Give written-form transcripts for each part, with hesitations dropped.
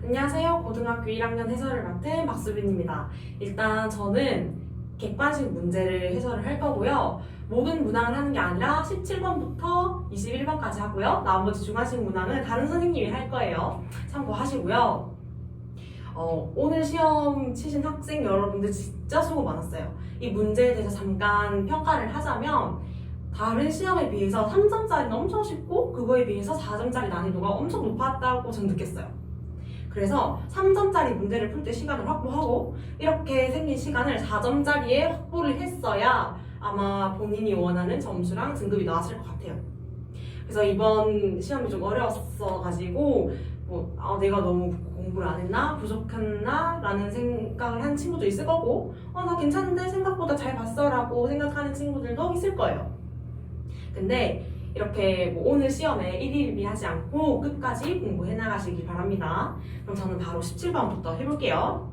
안녕하세요. 고등학교 1학년 해설을 맡은 박수빈입니다. 일단 저는 객관식 문제를 해설을 할 거고요. 모든 문항을 하는 게 아니라 17번부터 21번까지 하고요. 나머지 중간식 문항은 다른 선생님이 할 거예요. 참고하시고요. 오늘 시험 치신 학생 여러분들 진짜 수고 많았어요. 이 문제에 대해서 잠깐 평가를 하자면 다른 시험에 비해서 3점짜리는 엄청 쉽고 그거에 비해서 4점짜리 난이도가 엄청 높았다고 전 느꼈어요. 그래서 3점짜리 문제를 풀 때 시간을 확보하고 이렇게 생긴 시간을 4점짜리에 확보를 했어야 아마 본인이 원하는 점수랑 등급이 나왔을 것 같아요. 그래서 이번 시험이 좀 어려웠어가지고 내가 너무 공부를 안 했나? 부족했나? 라는 생각을 한 친구도 있을 거고 나 괜찮은데 생각보다 잘 봤어 라고 생각하는 친구들도 있을 거예요. 근데 이렇게 오늘 시험에 일일비하지 않고 끝까지 공부해 나가시길 바랍니다. 그럼 저는 바로 17번부터 해볼게요.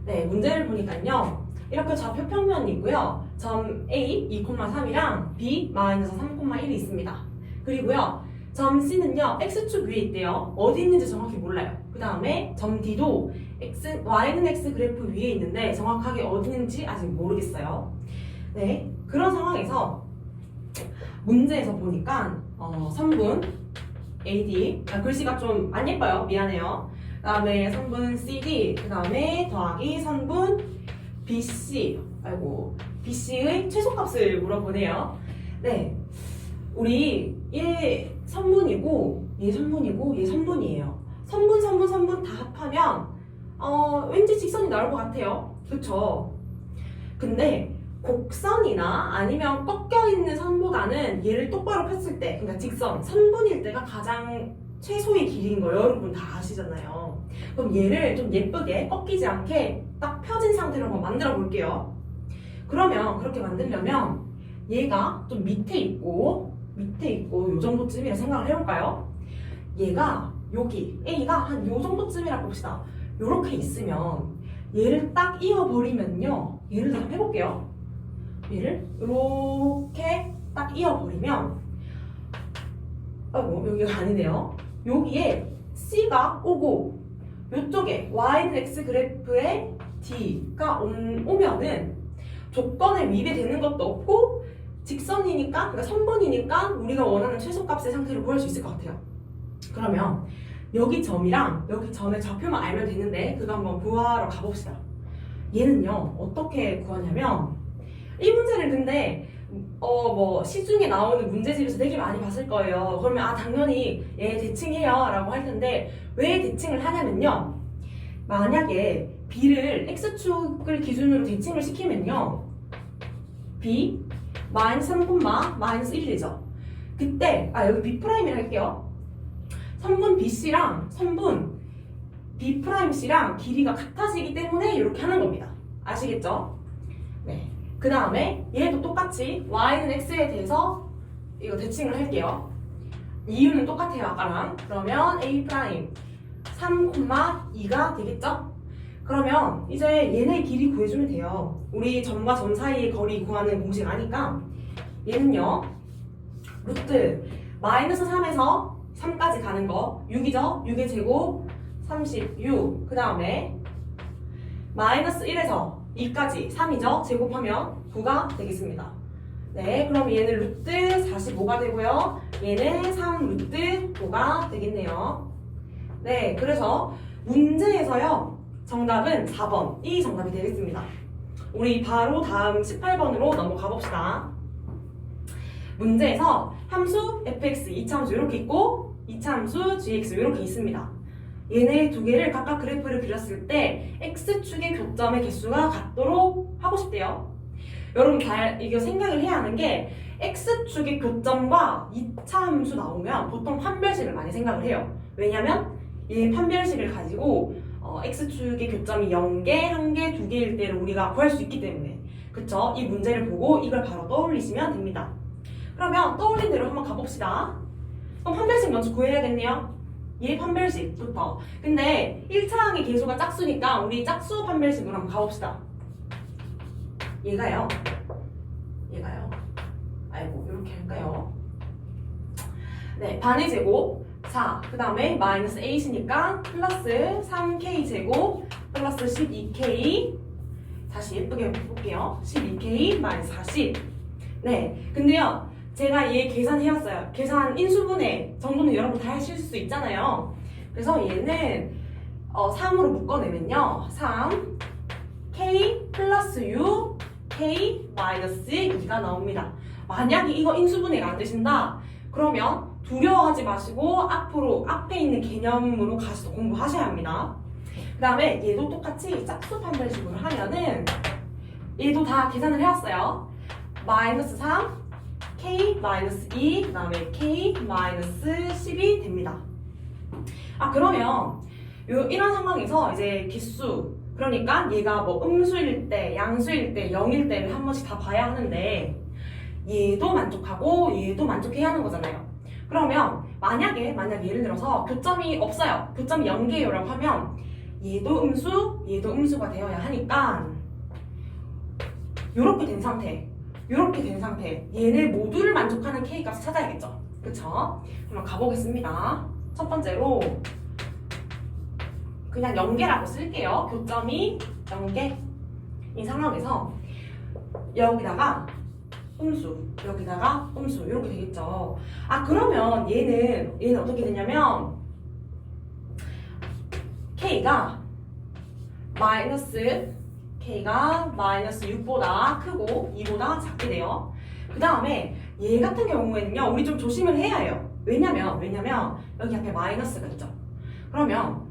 네, 문제를 보니까요. 이렇게 좌표 평면이 있고요. 점 A 2,3이랑 B 마이너스 3,1이 있습니다. 그리고요. 점 C는요. X축 위에 있대요. 어디 있는지 정확히 몰라요. 그 다음에 점 D도 Y는 X 그래프 위에 있는데 정확하게 어디 있는지 아직 모르겠어요. 네, 그런 상황에서 문제에서 보니까 선분 AD 글씨가 좀 안 예뻐요. 미안해요. 그 다음에 선분 CD 그 다음에 더하기 선분 BC BC의 최소값을 물어보네요. 네, 우리 얘 선분이고 얘 선분이고 얘 선분이에요. 선분 다 합하면 왠지 직선이 나올 것 같아요. 그쵸? 근데 곡선이나 아니면 꺾여있는 선보다는 얘를 똑바로 폈을 때, 그러니까 직선, 선분일 때가 가장 최소의 길이인 거 여러분 다 아시잖아요. 그럼 얘를 좀 예쁘게 꺾이지 않게 딱 펴진 상태로 한번 만들어 볼게요. 그러면 그렇게 만들려면 얘가 좀 밑에 있고 요 정도쯤이라 생각을 해볼까요? 얘가 여기 A가 한 요 정도쯤이라 봅시다. 요렇게 있으면 얘를 딱 이어버리면요. 얘를 한번 해볼게요. 얘를 이렇게 딱 이어버리면 여기가 아니네요. 여기에 C가 오고 이쪽에 Y는 X 그래프에 D가 오면은 조건에 위배되는 것도 없고 직선이니까 그러니까 선분이니까 우리가 원하는 최소값의 상태를 구할 수 있을 것 같아요. 그러면 여기 점이랑 여기 점의 좌표만 알면 되는데 그거 한번 구하러 가봅시다. 얘는요 어떻게 구하냐면 이 문제를 근데 시중에 나오는 문제집에서 되게 많이 봤을 거예요. 그러면 당연히 얘 대칭해요 라고 할 텐데 왜 대칭을 하냐면요. 만약에 B를 X축을 기준으로 대칭을 시키면요. B 마이너스 3, 마이너스 1이죠. 그때 여기 B'이라 할게요. 선분 BC랑 선분 B'C랑 길이가 같아지기 때문에 이렇게 하는 겁니다. 아시겠죠? 네. 그 다음에 얘도 똑같이 Y는 X에 대해서 이거 대칭을 할게요. 이유는 똑같아요 아까랑. 그러면 A' 3,2가 되겠죠? 그러면 이제 얘네 길이 구해주면 돼요. 우리 점과 점 사이의 거리 구하는 공식 아니까 얘는요 루트 마이너스 3에서 3까지 가는 거 6이죠? 6의 제곱 36. 그 다음에 마이너스 1에서 2까지 3이죠? 제곱하면 9가 되겠습니다. 네, 그럼 얘는 루트 45가 되고요. 얘는 3 루트 5가 되겠네요. 네, 그래서 문제에서요. 정답은 4번. 이 정답이 되겠습니다. 우리 바로 다음 18번으로 넘어가 봅시다. 문제에서 함수 fx, 이차함수 이렇게 있고 이차함수 gx 이렇게 있습니다. 얘네 두 개를 각각 그래프를 그렸을 때 x축의 교점의 개수가 같도록 하고 싶대요. 여러분 이거 생각을 해야 하는 게 x축의 교점과 2차 함수 나오면 보통 판별식을 많이 생각을 해요. 왜냐면 이 판별식을 가지고 x축의 교점이 0개, 1개, 2개일 때를 우리가 구할 수 있기 때문에 그쵸? 이 문제를 보고 이걸 바로 떠올리시면 됩니다. 그러면 떠올린 대로 한번 가봅시다. 그럼 판별식 먼저 구해야겠네요. 얘 판별식부터. 근데 1차항의 개수가 짝수니까 우리 짝수 판별식으로 한번 가봅시다. 얘가요. 이렇게 할까요? 네, 반의 제곱 자, 그 다음에 마이너스 8이니까 플러스 3k 제곱 플러스 12k. 다시 예쁘게 볼게요. 12k 마이너스 40. 네, 근데요, 제가 얘 계산해왔어요. 계산 인수분해 정도는 여러분 다 하실 수 있잖아요. 그래서 얘는 3으로 묶어내면요, 3 k 플러스 6 k 마이너스 2가 나옵니다. 만약에 이거 인수분해가 안 되신다 그러면 두려워하지 마시고 앞에 있는 개념으로 가서 공부하셔야 합니다. 그 다음에 얘도 똑같이 짝수 판별식으로 하면은 얘도 다 계산을 해왔어요. 마이너스 3 k 마이너스 2 그 다음에 k 마이너스 10이 됩니다. 그러면 이런 상황에서 이제 개수, 그러니까 얘가 뭐 음수일 때, 양수일 때, 0일 때를 한 번씩 다 봐야 하는데 얘도 만족하고 얘도 만족해야 하는 거잖아요. 그러면 만약에 예를 들어서 교점이 없어요. 교점이 0개예요 라고 하면 얘도 음수, 얘도 음수가 되어야 하니까 요렇게 된 상태, 얘네 모두를 만족하는 K값을 찾아야겠죠. 그쵸? 그럼 가보겠습니다. 첫 번째로 그냥 0개라고 쓸게요. 교점이 0개. 이 상황에서 여기다가 음수, 여기다가 음수 이렇게 되겠죠. 그러면 얘는 어떻게 되냐면 K가 마이너스 6보다 크고 2보다 작게 돼요. 그 다음에 얘 같은 경우에는요, 우리 좀 조심을 해야 해요. 왜냐면 여기 앞에 마이너스가 있죠. 그러면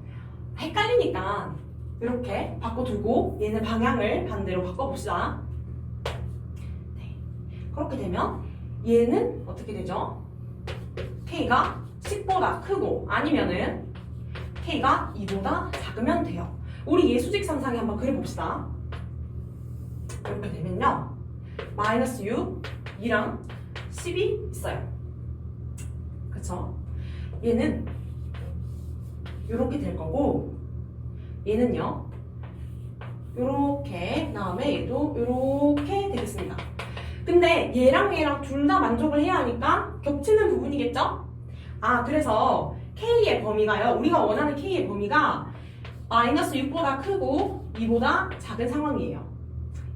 헷갈리니까 이렇게 바꿔두고 얘는 방향을 반대로 바꿔봅시다. 네. 그렇게 되면 얘는 어떻게 되죠? K가 10보다 크고 아니면은 K가 2보다 작으면 돼요. 우리 예수직 상상에 한번 그려봅시다. 이렇게 되면요, 마이너스 6, 2랑 10이 있어요. 그쵸? 얘는 이렇게 될 거고 얘는요 요렇게, 다음에 얘도 요렇게 되겠습니다. 근데 얘랑 둘 다 만족을 해야 하니까 겹치는 부분이겠죠? 그래서 K의 범위가요, 우리가 원하는 K의 범위가 마이너스 6보다 크고 2보다 작은 상황이에요.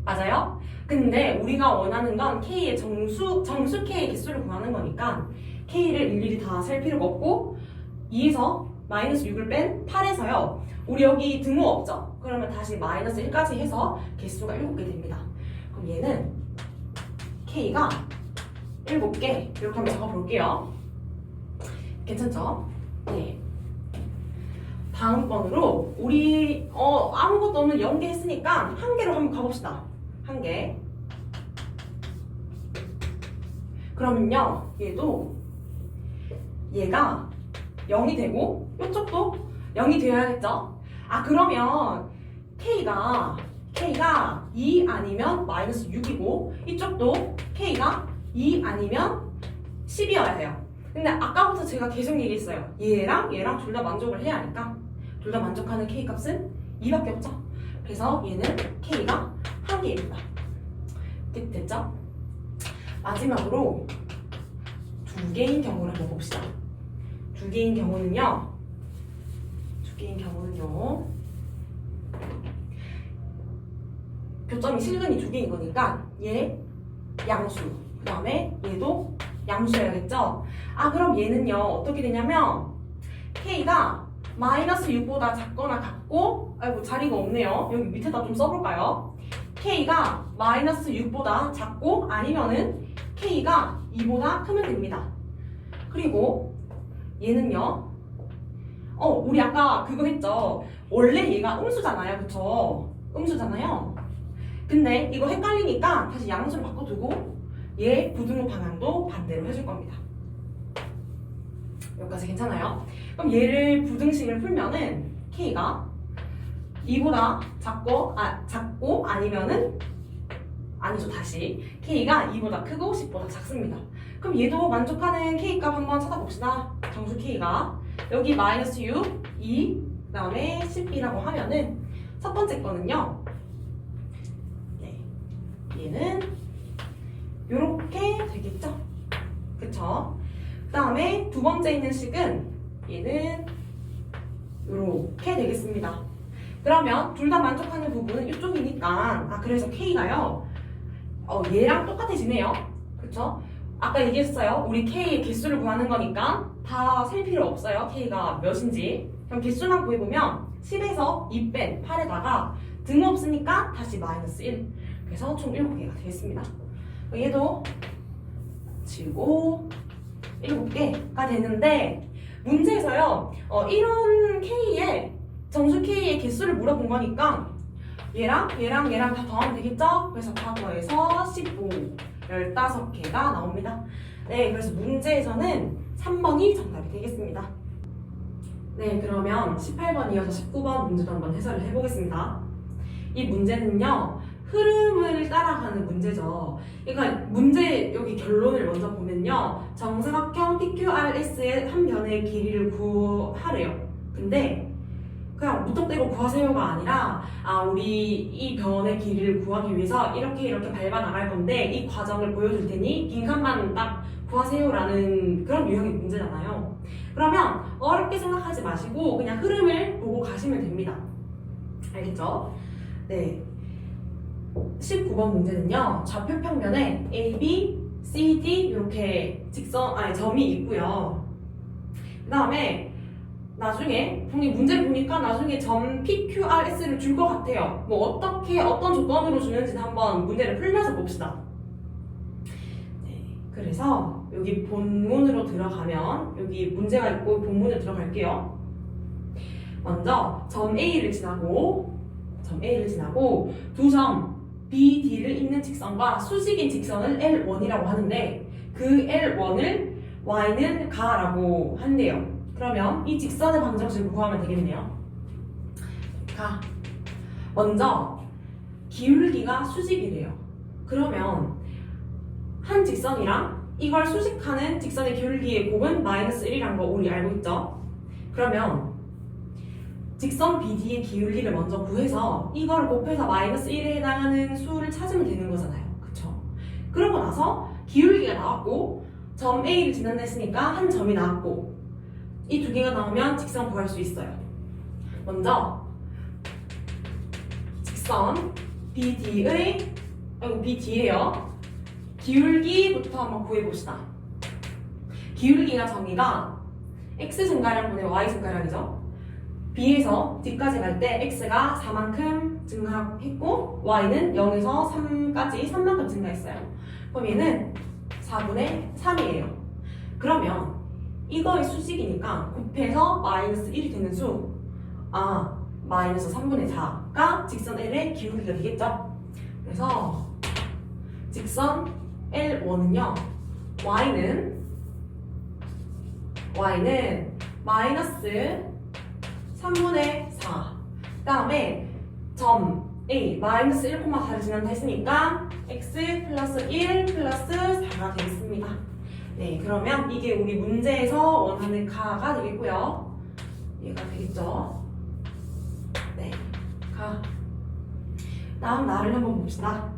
맞아요? 근데 우리가 원하는 건 K의 정수 K의 개수를 구하는 거니까 K를 일일이 다 셀 필요가 없고 2에서 마이너스 6을 뺀 8에서요, 우리 여기 등호 없죠? 그러면 다시 마이너스 1까지 해서 개수가 7개 됩니다. 그럼 얘는 K가 7개 이렇게 한번 적어볼게요. 괜찮죠? 네. 다음 번으로 우리 아무것도 없는 0개 했으니까 1개로 한번 가봅시다. 1개. 그러면요, 얘가 0이 되고 이쪽도 0이 되어야겠죠? 그러면 K가 2 아니면 마이너스 6이고 이쪽도 K가 2 아니면 10이어야 해요. 근데 아까부터 제가 계속 얘기했어요. 얘랑 둘 다 만족을 해야 하니까 둘 다 만족하는 K값은 2밖에 없죠? 그래서 얘는 K가 1개입니다. 됐죠? 마지막으로 2개인 경우를 한번 봅시다. 2개인 경우는요, 교점이 실근이 2개인 거니까 얘 양수, 그 다음에 얘도 양수여야겠죠? 그럼 얘는요 어떻게 되냐면 K가 마이너스 6보다 작거나 같고, 자리가 없네요. 여기 밑에다 좀 써볼까요? K가 마이너스 6보다 작고 아니면은 K가 2보다 크면 됩니다. 그리고 얘는요, 우리 아까 그거 했죠? 원래 얘가 음수잖아요, 그쵸? 음수잖아요. 근데 이거 헷갈리니까 다시 양수를 바꿔두고 얘 부등호 방향도 반대로 해줄 겁니다. 여기까지 괜찮아요? 그럼 얘를 부등식을 풀면은 K가 2보다 작고 아니면은 아니죠, 다시 K가 2보다 크고 10보다 작습니다. 그럼 얘도 만족하는 K값 한번 찾아봅시다. 정수 K가 여기 마이너스 6, 2, 그 다음에 10이라고 하면은 첫 번째 거는요, 얘는 요렇게 되겠죠? 그쵸? 그 다음에 두 번째 있는 식은 얘는 이렇게 되겠습니다. 그러면 둘 다 만족하는 부분은 이쪽이니까 그래서 K가요 얘랑 똑같아지네요. 그쵸? 아까 얘기했어요. 우리 K의 개수를 구하는 거니까 다 셀 필요 없어요. K가 몇인지. 그럼 개수만 구해보면 10에서 2 뺀 8에다가 등 없으니까 다시 마이너스 1. 그래서 총 7개가 되겠습니다. 얘도 지우고 7개가 되는데 문제에서요 이런 K의 정수 K의 개수를 물어본 거니까 얘랑 다 더하면 되겠죠? 그래서 다 더해서 15, 15개가 나옵니다. 네, 그래서 문제에서는 3번이 정답이 되겠습니다. 네, 그러면 18번 이어서 19번 문제도 한번 해설을 해보겠습니다. 이 문제는요 흐름을 따라가는 문제죠. 그러니까 문제 여기 결론을 먼저 보면요 정사각형 PQRS의 한 변의 길이를 구하래요. 근데 그냥 무턱대고 구하세요가 아니라 우리 이 변의 길이를 구하기 위해서 이렇게 밟아 나갈 건데 이 과정을 보여줄 테니 빈칸만 딱 구하세요라는 그런 유형의 문제잖아요. 그러면 어렵게 생각하지 마시고 그냥 흐름을 보고 가시면 됩니다. 알겠죠? 네. 19번 문제는요 좌표 평면에 A, B, C, D 이렇게 점이 있고요. 그 다음에 나중에 문제를 보니까 나중에 점 PQRS를 줄 것 같아요. 뭐 어떤 조건으로 주는지는 한번 문제를 풀면서 봅시다. 네, 그래서 여기 본문으로 들어가면 여기 문제가 있고 본문에 들어갈게요. 먼저 점 A를 지나고 두 점 B, D를 잇는 직선과 수직인 직선을 L1이라고 하는데 그 L1을 Y는 가라고 한대요. 그러면 이 직선의 방정식을 구하면 되겠네요. 먼저 기울기가 수직이래요. 그러면 한 직선이랑 이걸 수직하는 직선의 기울기의 곱은 마이너스 1이란 거 우리 알고 있죠? 그러면 직선 BD의 기울기를 먼저 구해서 이걸 곱해서 마이너스 1에 해당하는 수를 찾으면 되는 거잖아요. 그쵸? 그러고 나서 기울기가 나왔고 점 A를 지난다 했으니까 한 점이 나왔고 이 두 개가 나오면 직선 구할 수 있어요. 먼저 직선 BD예요. 기울기부터 한번 구해봅시다. 기울기가 정의가 X증가량분의 Y증가량이죠. B에서 D까지 갈 때 X가 4만큼 증가했고 Y는 0에서 3까지 3만큼 증가했어요. 그럼 얘는 4분의 3이에요. 그러면 이거의 수직이니까 곱해서 마이너스 1이 되는 수 마이너스 3분의 4가 직선 L의 기울기가 되겠죠? 그래서 직선 L1은요 Y는 마이너스 3분의 4 그 다음에 점 A 마이너스 1,4를 지난다 했으니까 X 플러스 1 플러스 4가 되겠습니다. 네, 그러면 이게 우리 문제에서 원하는 가가 되겠고요. 얘가 되겠죠? 네, 가. 다음 나를 한번 봅시다.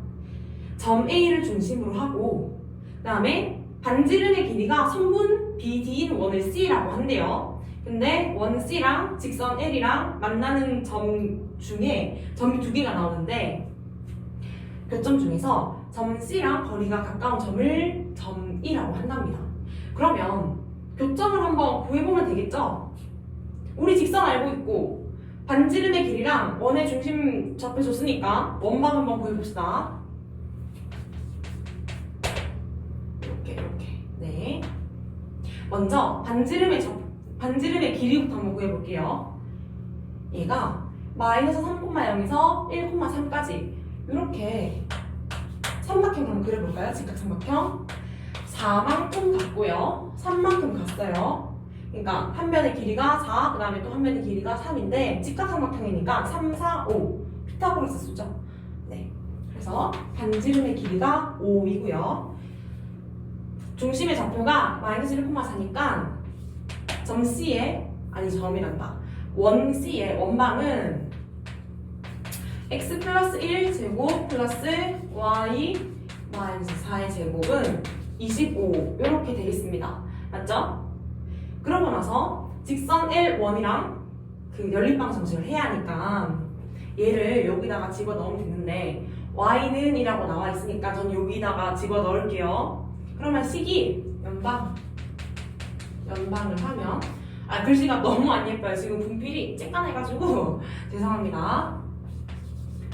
점 A를 중심으로 하고 그 다음에 반지름의 길이가 선분 BD인 원을 C라고 한대요. 근데 원 C랑 직선 L이랑 만나는 점 중에 점이 두 개가 나오는데 교점 중에서 점 C랑 거리가 가까운 점을 점 E라고 한답니다. 그러면 교점을 한번 구해보면 되겠죠? 우리 직선 알고 있고 반지름의 길이랑 원의 중심 좌표 줬으니까 원방 한번 구해봅시다. 이렇게 네. 먼저 반지름의 길이부터 한번 구해볼게요. 얘가 마이너스 3,0에서 1,3까지 이렇게 삼각형 한번 그려볼까요? 직각 삼각형 4만큼 갔고요 3만큼 갔어요. 그러니까 한 변의 길이가 4, 그 다음에 또 한 변의 길이가 3인데 직각 삼각형이니까 3, 4, 5 피타고라스 수죠. 네, 그래서 반지름의 길이가 5이고요 중심의 좌표가 마이너스 1,4니까 점 C의 원 C의 원방은 x 플러스 1 제곱 플러스 y 마이너스 4의 제곱은 25 이렇게 되겠습니다. 맞죠? 그러고 나서 직선 L1이랑 그 연립방 정식을 해야 하니까 얘를 여기다가 집어넣으면 되는데 y는 이라고 나와 있으니까 전 여기다가 집어넣을게요. 그러면 식이 연방을 하면 글씨가 너무 안 예뻐요. 지금 분필이 쬐깐해가지고 죄송합니다.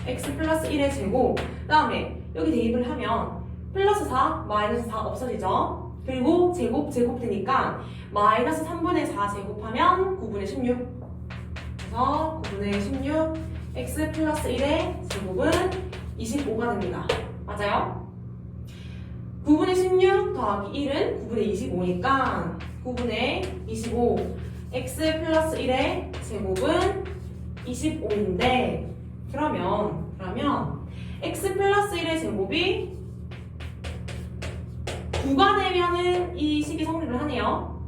x 플러스 1의 제곱 그 다음에 여기 대입을 하면 플러스 4, 마이너스 4 없어지죠. 그리고 제곱 되니까 마이너스 3분의 4 제곱하면 9분의 16 그래서 9분의 16 x 플러스 1의 제곱은 25가 됩니다. 맞아요? 9분의 16 더하기 1은 9분의 25니까 9분의 25 x 플러스 1의 제곱은 25인데 그러면 x 플러스 1의 제곱이 9가 되면은 이 식이 성립을 하네요.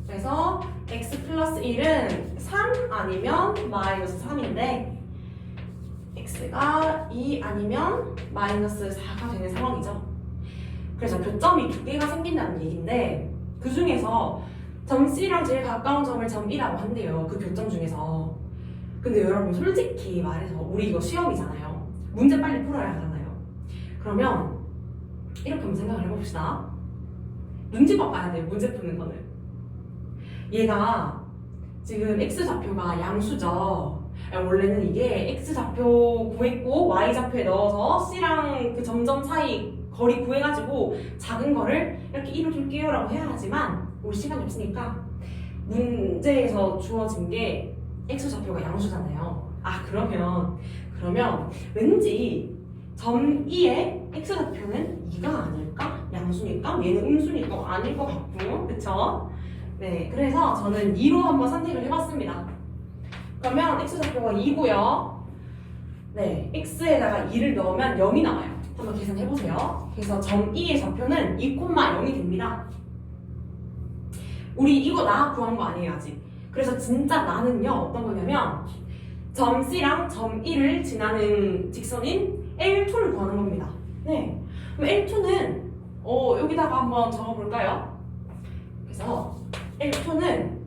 그래서 x 플러스 1은 3 아니면 마이너스 3인데 x가 2 아니면 마이너스 4가 되는 상황이죠. 그래서 교점이 두 개가 생긴다는 얘기인데 그 중에서 점 C랑 제일 가까운 점을 점 E라고 한대요. 그 교점 중에서. 근데 여러분 솔직히 말해서 우리 이거 시험이잖아요. 문제 빨리 풀어야 하잖아요. 그러면 이렇게 한번 생각을 해봅시다. 눈치껏 봐야 돼요. 문제 푸는 거는. 얘가 지금 x좌표가 양수죠. 원래는 이게 x좌표 구했고 y좌표에 넣어서 c랑 그 점점 사이 거리 구해가지고 작은 거를 이렇게 1로 줄게요 라고 해야 하지만 우리 시간이 없으니까 문제에서 주어진 게 x좌표가 양수잖아요. 그러면 왠지 점 2의 x좌표는 2가 아닐까? 양수니까 얘는 음수니까 아닐 것 같고 그쵸? 네, 그래서 저는 2로 한번 선택을 해봤습니다. 그러면 x좌표가 2고요. 네, x에다가 2를 넣으면 0이 나와요. 한번 계산해보세요. 그래서 점 2의 좌표는 2,0이 됩니다. 우리 이거 나 구한 거 아니에요 아직. 그래서 진짜 나는요 어떤 거냐면 점 C랑 점 E를 지나는 직선인 L2를 구하는 겁니다. 네, 그럼 L2는 여기다가 한번 적어볼까요? 그래서 L2는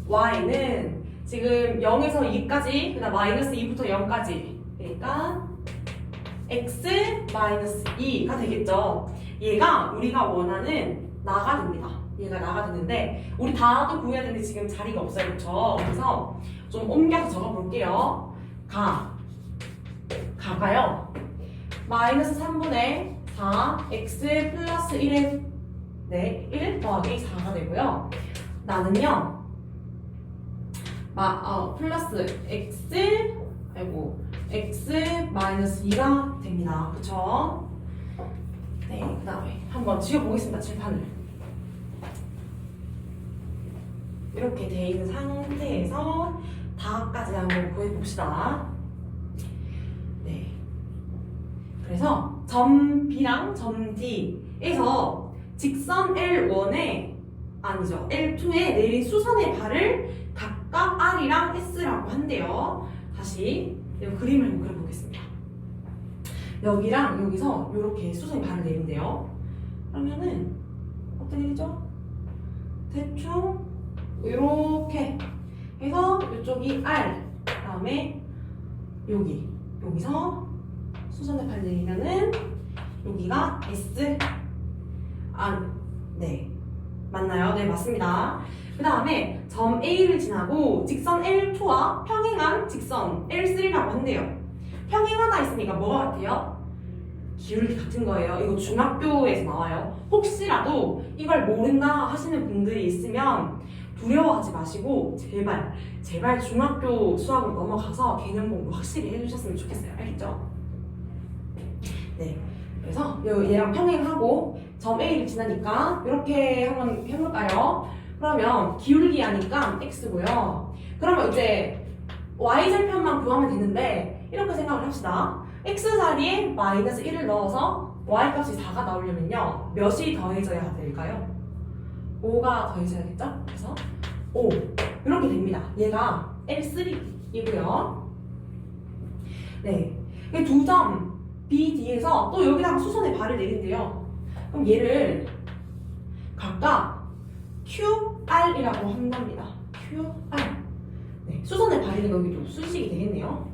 y는 지금 0에서 2까지 그다음 마이너스 2부터 0까지 그러니까 x 마이너스 2가 되겠죠. 얘가 우리가 원하는 나가 됩니다. 얘가 나가 되는데 우리 다도 구해야 되는데 지금 자리가 없어요. 그렇죠? 그래서 좀 옮겨서 적어볼게요. 가가요 마이너스 3분의 4 x 플러스 1의 1 더하기 4가 되고요. 나는요 플러스 x 마이너스 2가 됩니다. 그쵸? 네, 그 다음에 한번 지워보겠습니다. 칠판을 이렇게 돼 있는 상태에서 다까지 한번 구해봅시다. 네, 그래서 점 B랑 점 D에서 직선 L1에 L2에 내린 수선의 발을 각각 R이랑 S라고 한대요. 다시 이 그림을 한번 그려보겠습니다. 여기랑 여기서 이렇게 수선의 발을 내린대요. 그러면은 어떤 일이죠? 대충 이렇게 해서 이쪽이 R 그다음에 여기서 수선의 발을 내리면은 여기가 S 네 맞나요? 네 맞습니다. 그 다음에 점 A를 지나고 직선 L2와 평행한 직선 L3라고 한대요. 평행하다 했으니까 뭐가 같아요? 기울기 같은 거예요. 이거 중학교에서 나와요. 혹시라도 이걸 모른다 하시는 분들이 있으면 두려워하지 마시고 제발 중학교 수학으로 넘어가서 개념 공부 확실히 해주셨으면 좋겠어요. 알겠죠? 네, 그래서 얘랑 평행하고 점 A를 지나니까 이렇게 한번 해볼까요? 그러면 기울기 하니까 x고요. 그러면 이제 y절편만 구하면 되는데 이렇게 생각을 합시다. x 자리에 마이너스 1을 넣어서 y값이 4가 나오려면요 몇이 더해져야 될까요? 5가 더해져야겠죠? 그래서 5 이렇게 됩니다. 얘가 L3이고요. 네, 두 점 B, D에서 또 여기다가 수선의 발을 내린대요. 그럼 얘를 각각 QR이라고 한답니다. QR. 네, 수선의 발이 여기도 수식이 되겠네요.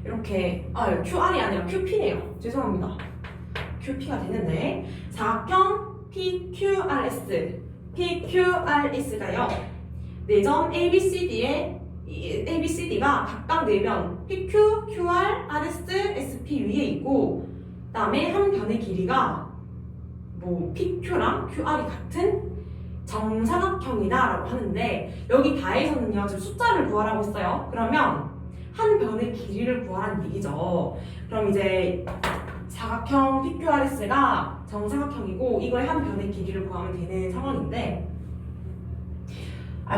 이렇게 QR이 아니라 QP네요. 죄송합니다. QP가 되는데 사각형 PQRS가요. 4점 ABCD가 각각 4면 PQ, QR, RS, SP 위에 있고 그 다음에 한 변의 길이가 뭐 PQ랑 QR이 같은 정사각형이다 라고 하는데 여기 다에서는요 지금 숫자를 구하라고 했어요. 그러면 한 변의 길이를 구하라는 얘기죠. 그럼 이제 사각형 PQRS가 정사각형이고 이거의 한 변의 길이를 구하면 되는 상황인데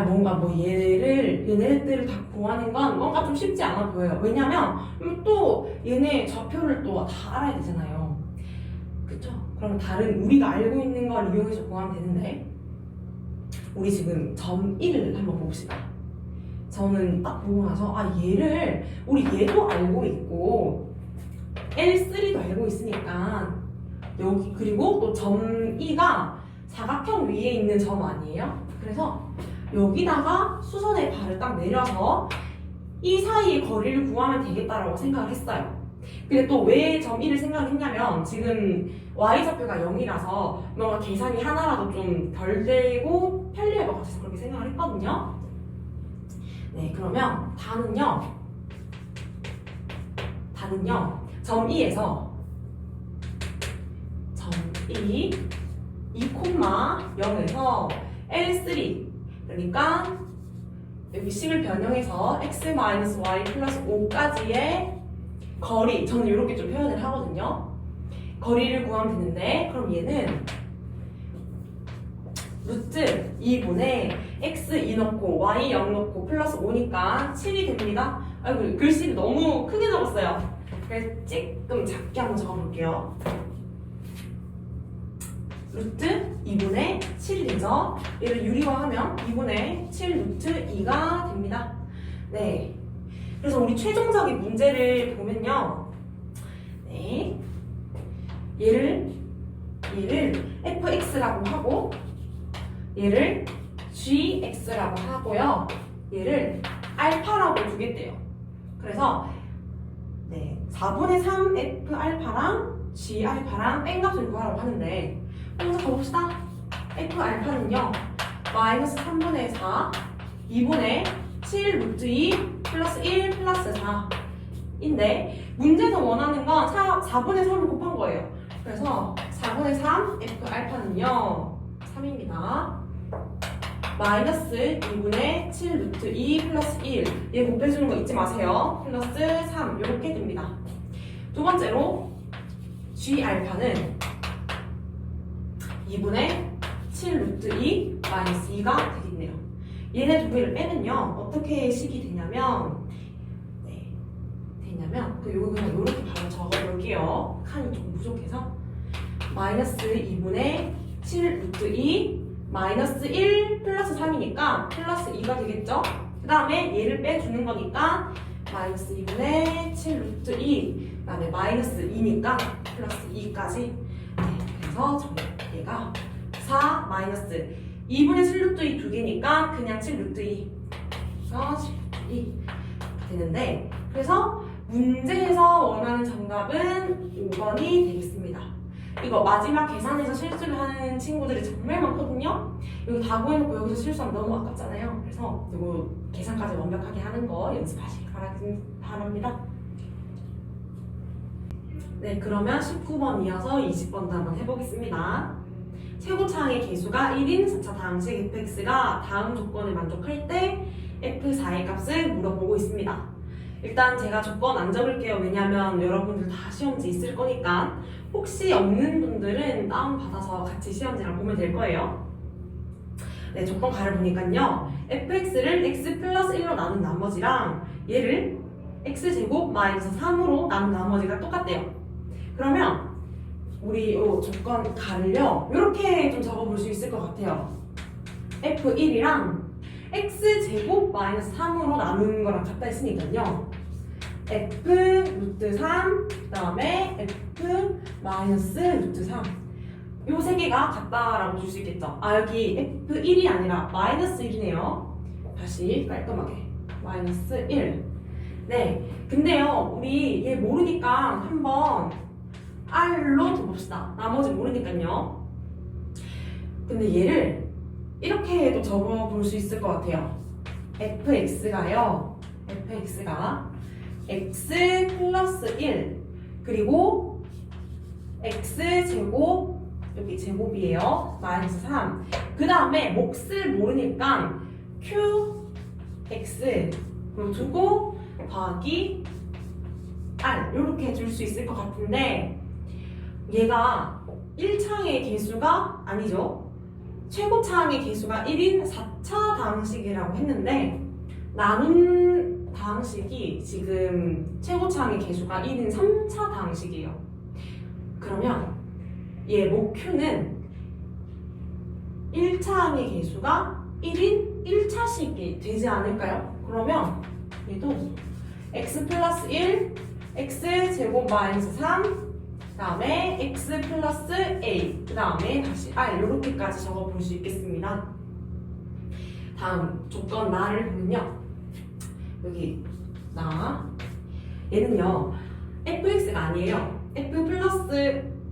뭔가 뭐 얘네들을 다 구하는 건 뭔가 좀 쉽지 않아 보여요. 왜냐면 또 얘네 좌표를 또 다 알아야 되잖아요. 그쵸? 그럼 다른 우리가 알고 있는 걸 이용해서 구하면 되는데 우리 지금 점 1을 한번 봅시다. 저는 딱 보고 나서 우리 얘도 알고 있고 L3도 알고 있으니까 여기 그리고 또 점 2가 사각형 위에 있는 점 아니에요? 그래서 여기다가 수선의 발을 딱 내려서 이 사이의 거리를 구하면 되겠다라고 생각을 했어요. 근데 또 왜 점 1을 생각했냐면 지금 y좌표가 0이라서 뭔가 계산이 하나라도 좀 덜 되고 편리할 것 같아서 그렇게 생각을 했거든요. 네, 그러면 다는요 점 2에서 점 2, 2,0에서 L3 그러니까 여기 식을 변형해서 x-y 플러스 5까지의 거리 저는 이렇게 좀 표현을 하거든요. 거리를 구하면 되는데 그럼 얘는 루트 2분의 x 2 넣고 y 0 넣고 플러스 5니까 7이 됩니다. 아이고 글씨를 너무 크게 적었어요. 그래서 조금 작게 한번 적어볼게요. 루트 2분의 7이 되죠. 얘를 유리화하면 2분의 7 루트 2가 됩니다. 네. 그래서 우리 최종적인 문제를 보면요. 네. 얘를 fx라고 하고 얘를 gx라고 하고요. 얘를 알파라고 두겠대요. 그래서 네, 4분의 3 f 알파랑 g 알파랑 뺀값을 구하라고 하는데 먼저 가봅시다. f 알파는요 마이너스 3분의 4 2분의 7 루트 2 플러스 1 플러스 4인데 문제에서 원하는 건 4분의 3을 곱한 거예요. 그래서 4분의 3 f 알파는요 3입니다. 마이너스 2분의 7 루트 2 플러스 1 얘 곱해주는 거 잊지 마세요. 플러스 3 이렇게 됩니다. 두 번째로 g 알파는 2분의 7 루트 2 마이너스 2가 되겠네요. 얘네 두 개를 빼면요 어떻게 식이 되냐면 요거 그냥 이렇게 바로 적어볼게요. 칸이 조금 부족해서 마이너스 2분의 7 루트 2 마이너스 1 플러스 3이니까 플러스 2가 되겠죠? 그 다음에 얘를 빼주는 거니까 마이너스 2분의 7 루트 2 그 다음에 마이너스 2니까 플러스 2까지 네, 그래서 얘가 4 마이너스 2분의 7 루트 2 두 개니까 그냥 7 루트 2 그래서 7 루트 2 되는데 그래서 문제에서 원하는 정답은 5번이 되겠습니다. 이거 마지막 계산에서 실수를 하는 친구들이 정말 많거든요. 이거 다 구해놓고 여기서 실수하면 너무 아깝잖아요. 그래서 이거 계산까지 완벽하게 하는 거 연습하시길 바랍니다. 네, 그러면 19번 이어서 20번도 한번 해보겠습니다. 최고차항의 개수가 1인 4차 다항식 fx가 다음 조건을 만족할 때 f4의 값을 물어보고 있습니다. 일단 제가 조건 안 적을게요. 왜냐면 여러분들 다 시험지 있을 거니까 혹시 없는 분들은 다운받아서 같이 시험지랑 보면 될 거예요. 네, 조건 가를 보니까요. fx를 x 플러스 1로 나눈 나머지랑 얘를 x제곱 마이너스 3으로 나눈 나머지가 똑같대요. 그러면 우리 이 조건 가를요. 이렇게 좀 적어볼 수 있을 것 같아요. f1이랑 x제곱 마이너스 3으로 나누는 거랑 같다 했으니까요. f 루트 3 그 다음에 f 마이너스 루트 3 요 세 개가 같다라고 줄 수 있겠죠. 아, 여기 F1이 아니라 마이너스 1이네요. 다시 깔끔하게 마이너스 1. 네, 근데요 우리 얘 모르니까 한번 R로 둬봅시다. 나머지 모르니까요. 근데 얘를 이렇게 해도 적어볼 수 있을 것 같아요. fx가 x 플러스 1 그리고 x제곱 여기 제곱이에요. 마이너스 3. 그 다음에 몫을 모르니까 qx 그리고 두고 더하기 r 이렇게 줄 수 있을 것 같은데 얘가 1차의 개수가 아니죠. 최고차항의 개수가 1인 4차 다항식이라고 했는데 나눈 다항식이 지금 최고차항의 개수가 1인 3차 다항식이에요. 그러면 얘 목표는 1차항의 개수가 1인 1차식이 되지 않을까요? 그러면 얘도 x 플러스 1, x 제곱 마이너스 3 그 다음에 x 플러스 a 그 다음에 다시 r 이렇게까지 적어볼 수 있겠습니다. 다음 조건 나를 보면요. 여기 나 얘는요 fx가 아니에요.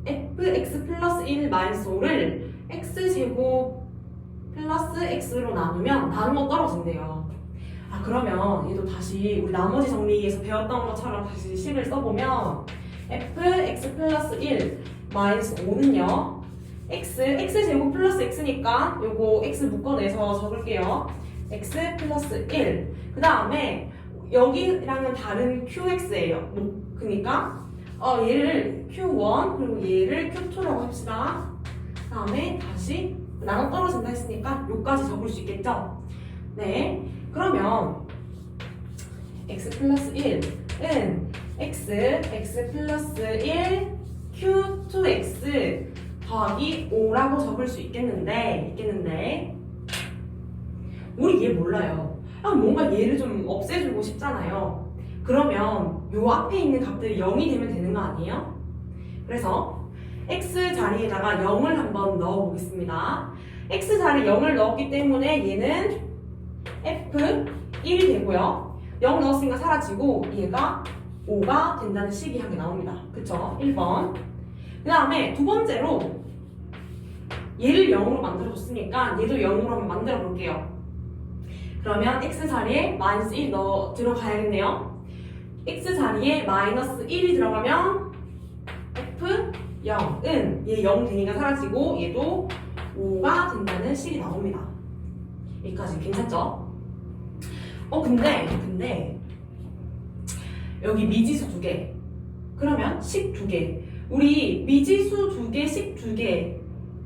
fx 플러스 1 마이너스 5를 x제곱 플러스 x로 나누면 나누어 떨어진대요. 아 그러면 얘도 다시 우리 나머지 정리에서 배웠던 것처럼 다시 식을 써보면 fx 플러스 1 마이너스 5는요 x제곱 플러스 x니까 요거 x 묶어내서 적을게요. x 플러스 1 그 다음에 여기랑은 다른 qx예요. 그니까 얘를 q1 그리고 얘를 q2라고 합시다. 그 다음에 다시 나눠 떨어진다 했으니까 요까지 적을 수 있겠죠. 네, 그러면 x 플러스 1은 x 플러스 1 q2x 더하기 5라고 적을 수 있겠는데 우리 얘 몰라요. 뭔가 얘를 좀 없애주고 싶잖아요. 그러면 요 앞에 있는 값들이 0이 되면 되는 거 아니에요? 그래서 x 자리에다가 0을 한번 넣어보겠습니다. x 자리에 0을 넣었기 때문에 얘는 f1이 되고요. 0 넣었으니까 사라지고 얘가 5가 된다는 식이 한 개 나옵니다. 그쵸? 1번. 그 다음에 두 번째로 얘를 0으로 만들어줬으니까 얘도 0으로 한번 만들어 볼게요. 그러면 x 자리에 마이너스 1 들어가야겠네요. x 자리에 마이너스 1이 들어가면 f0은 얘 0 되니까 사라지고 얘도 5가 된다는 식이 나옵니다. 여기까지 괜찮죠? 근데 여기 미지수 2개 그러면 식 2개 우리 미지수 2개, 식 2개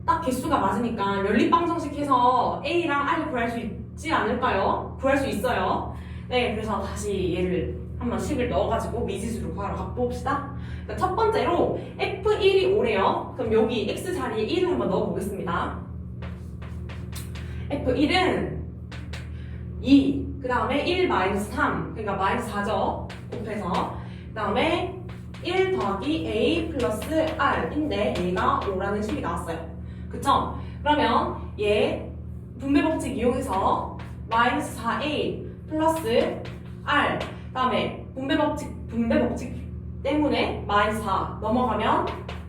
딱 개수가 맞으니까 연립방정식 해서 A랑 R을 구할 수 있지 않을까요? 구할 수 있어요. 네, 그래서 다시 얘를 한번 식을 넣어가지고 미지수를 구하러 가봅시다. 그러니까 첫 번째로 F1이 5래요. 그럼 여기 X 자리에 1을 한번 넣어보겠습니다. F1은 2, 그 다음에 1 마이너스 3, 그러니까 마이너스 4죠. 곱해서 그 다음에 1 더하기 A 플러스 R인데 얘가 5라는 식이 나왔어요. 그쵸? 그러면 얘 분배 법칙 이용해서 마이너스 4A 플러스 R 그 다음에 분배 법칙 때문에 마이너스 4 넘어가면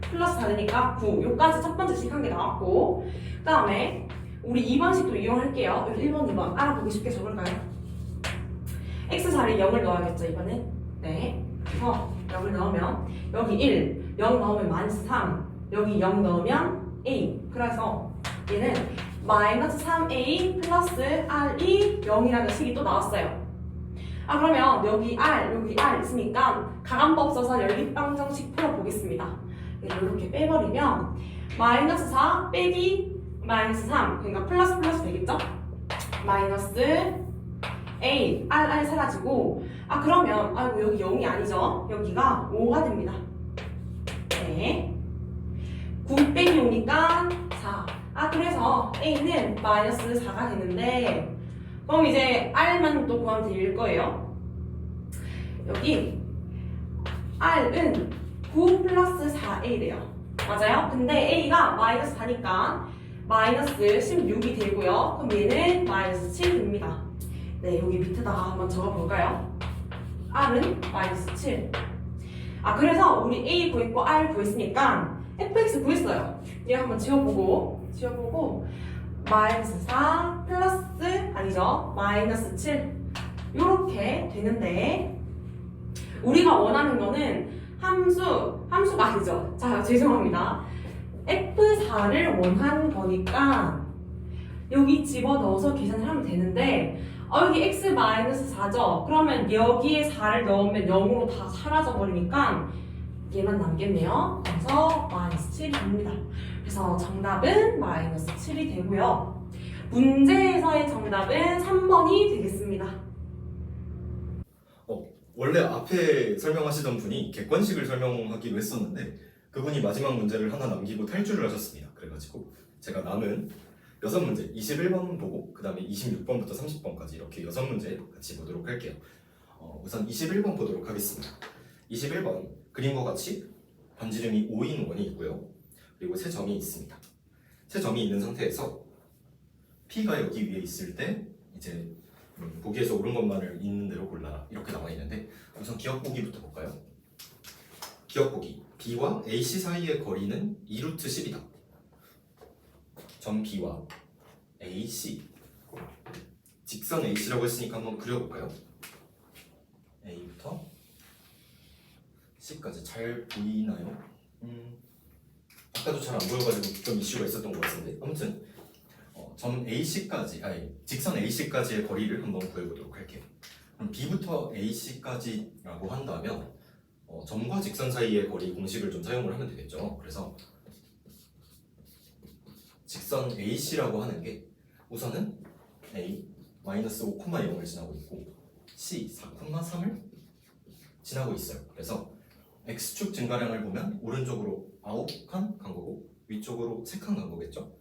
플러스 4 되니까 9 요까지 첫 번째 식 한 개 나왔고 그 다음에 우리 2번 식도 이용할게요. 여기 1번, 2번 알아보기 쉽게 적을까요? X 자리에 0을 넣어야겠죠 이번엔. 네, 그래서 0을 넣으면 여기 1, 0 넣으면 마이너스 3 여기 0 넣으면 A 그래서 얘는 마이너스 3A 플러스 R이 0이라는 식이 또 나왔어요. 그러면 여기 R 있으니까 가감법 써서 연립방정식 풀어보겠습니다. 얘를 이렇게 빼버리면 마이너스 4 빼기 마이너스 3 그러니까 플러스 되겠죠? 마이너스 A R 사라지고 그러면 여기 0이 아니죠? 여기가 5가 됩니다. 네, 9 빼기 5니까 4 그래서 A는 마이너스 4가 되는데 그럼 이제 R만 또 구하면 될 거예요. 여기 R은 9 플러스 4A래요. 맞아요? 근데 A가 마이너스 4니까 마이너스 16이 되고요. 그럼 얘는 마이너스 7이 됩니다. 네, 여기 밑에다가 한번 적어볼까요? R은 마이너스 7. 그래서 우리 A 구했고 R 구했으니까 fx 구했어요. 얘 한번 지워보고 마이너스 4 플러스 아니죠? 마이너스 7 이렇게 되는데 우리가 원하는 거는 함수가 아니죠. 자, 죄송합니다. F4를 원하는 거니까 여기 집어넣어서 계산을 하면 되는데 여기 x-4죠? 그러면 여기에 4를 넣으면 0으로 다 사라져 버리니까 얘만 남겠네요. 그래서 마이너스 7이 됩니다. 그래서 정답은 마이너스 7이 되고요. 문제에서의 정답은 3번이 되겠습니다. 원래 앞에 설명하시던 분이 객관식을 설명하기로 했었는데 그분이 마지막 문제를 하나 남기고 탈주를 하셨습니다. 그래가지고 제가 남은 6문제, 21번 보고 그 다음에 26번부터 30번까지 이렇게 6문제 같이 보도록 할게요. 우선 21번 보도록 하겠습니다. 21번 그림과 같이 반지름이 5인 원이 있고요. 그리고 세 점이 있습니다. 세 점이 있는 상태에서 P가 여기 위에 있을 때 이제 보기에서 옳은 것만을 있는 대로 골라라 이렇게 나와 있는데 우선 기억 보기부터 볼까요? 기억 보기 B와 AC 사이의 거리는 2루트 10이다. 점 B와 AC 직선 AC라고 했으니까 한번 그려볼까요? A부터 C까지 잘 보이나요? 아까도 잘 안 보여가지고 좀 이슈가 있었던 것 같은데 아무튼 점 AC까지, 직선 AC까지의 거리를 한번 구해보도록 할게요. 그럼 B부터 AC까지라고 한다면 점과 직선 사이의 거리 공식을 좀 사용을 하면 되겠죠. 그래서 직선 AC라고 하는 게 우선은 A 마이너스 5,0을 지나고 있고 C 4,3을 지나고 있어요. 그래서 X축 증가량을 보면 오른쪽으로 9칸 간 거고 위쪽으로 3칸 간 거겠죠.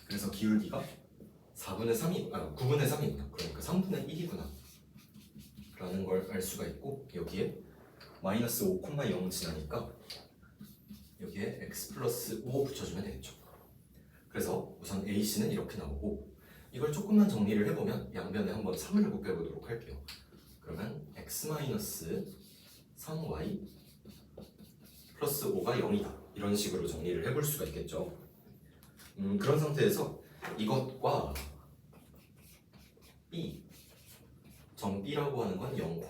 그래서 기울기가 9분의 3이구나. 그러니까 3분의 1이구나 라는 걸 알 수가 있고 여기에 마이너스 5,0 지나니까 여기에 x 플러스 5 붙여주면 되겠죠. 그래서 우선 AC는 이렇게 나오고 이걸 조금만 정리를 해보면 양변에 한번 3을 곱해보도록 할게요. 그러면 x 마이너스 3y 플러스 5가 0이다 이런 식으로 정리를 해볼 수가 있겠죠. 그런 상태에서 이것과 B 점 B라고 하는 건 0,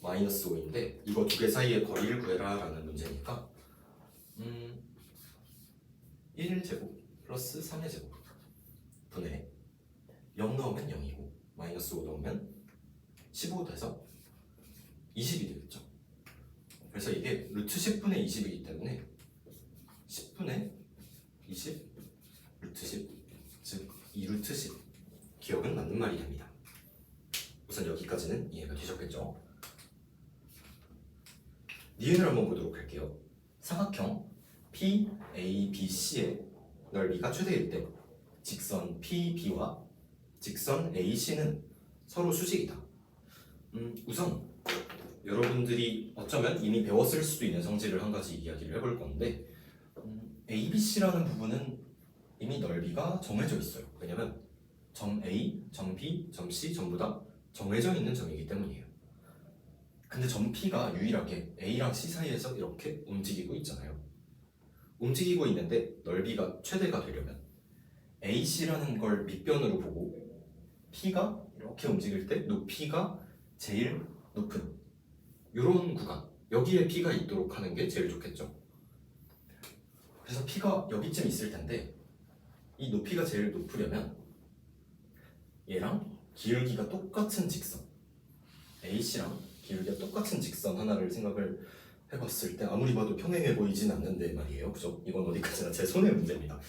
마이너스 5인데 이거 두 개 사이의 거리를 구해라 라는 문제니까 1제곱 플러스 3의 제곱 분의 0 넣으면 0이고 마이너스 5 넣으면 15 돼서 20이 되겠죠. 그래서 이게 루트 10분의 20이기 때문에 10분의 20 루트 10 즉 2루트 10 기억은 맞는 말이 됩니다. 우선 여기까지는 이해가 되셨겠죠? 니은을 한번 보도록 할게요. 삼각형 PABC의 넓이가 최대일 때 직선 PB와 직선 AC는 서로 수직이다. 우선 여러분들이 어쩌면 이미 배웠을 수도 있는 성질을 한 가지 이야기를 해볼 건데 ABC라는 부분은 이미 넓이가 정해져 있어요. 왜냐면 점 A, 점 B, 점 C 전부 다 정해져 있는 점이기 때문이에요. 근데 점 P가 유일하게 A랑 C 사이에서 이렇게 움직이고 있잖아요. 움직이고 있는데 넓이가 최대가 되려면 AC라는 걸 밑변으로 보고 P가 이렇게 움직일 때 높이가 제일 높은 이런 구간 여기에 P가 있도록 하는 게 제일 좋겠죠. 그래서 P가 여기쯤 있을 텐데 이 높이가 제일 높으려면 얘랑 기울기가 똑같은 직선 AC랑 기울기가 똑같은 직선 하나를 생각을 해봤을 때 아무리 봐도 평행해 보이진 않는데 말이에요. 그죠? 이건 어디까지나 제 손의 문제입니다.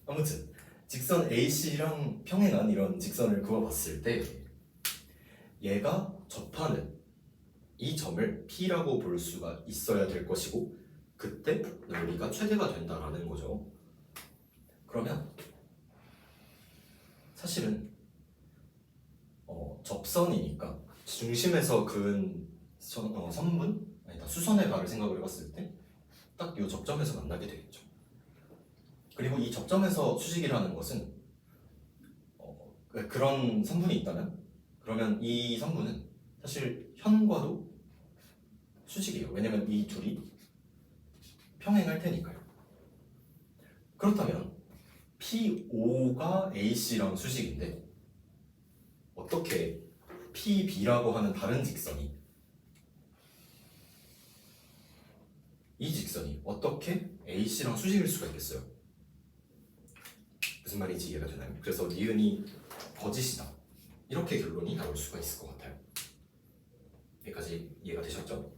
아무튼 직선 AC랑 평행한 이런 직선을 그어봤을 때 얘가 접하는 이 점을 P라고 볼 수가 있어야 될 것이고 그때 넓이가 최대가 된다라는 거죠. 그러면 사실은 접선이니까 중심에서 그은 선분? 아니다 수선의 발을 생각을 해봤을 때 딱 이 접점에서 만나게 되겠죠. 그리고 이 접점에서 수직이라는 것은 그런 선분이 있다면 그러면 이 선분은 사실 현과도 수직이에요. 왜냐면 이 둘이 평행할 테니까요. 그렇다면 P5가 AC랑 수직인데 어떻게 PB라고 하는 다른 직선이 이 직선이 어떻게 AC랑 수직일 수가 있겠어요? 무슨 말인지 이해가 되나요? 그래서 니은이 거짓이다 이렇게 결론이 나올 수가 있을 것 같아요. 여기까지 이해가 되셨죠?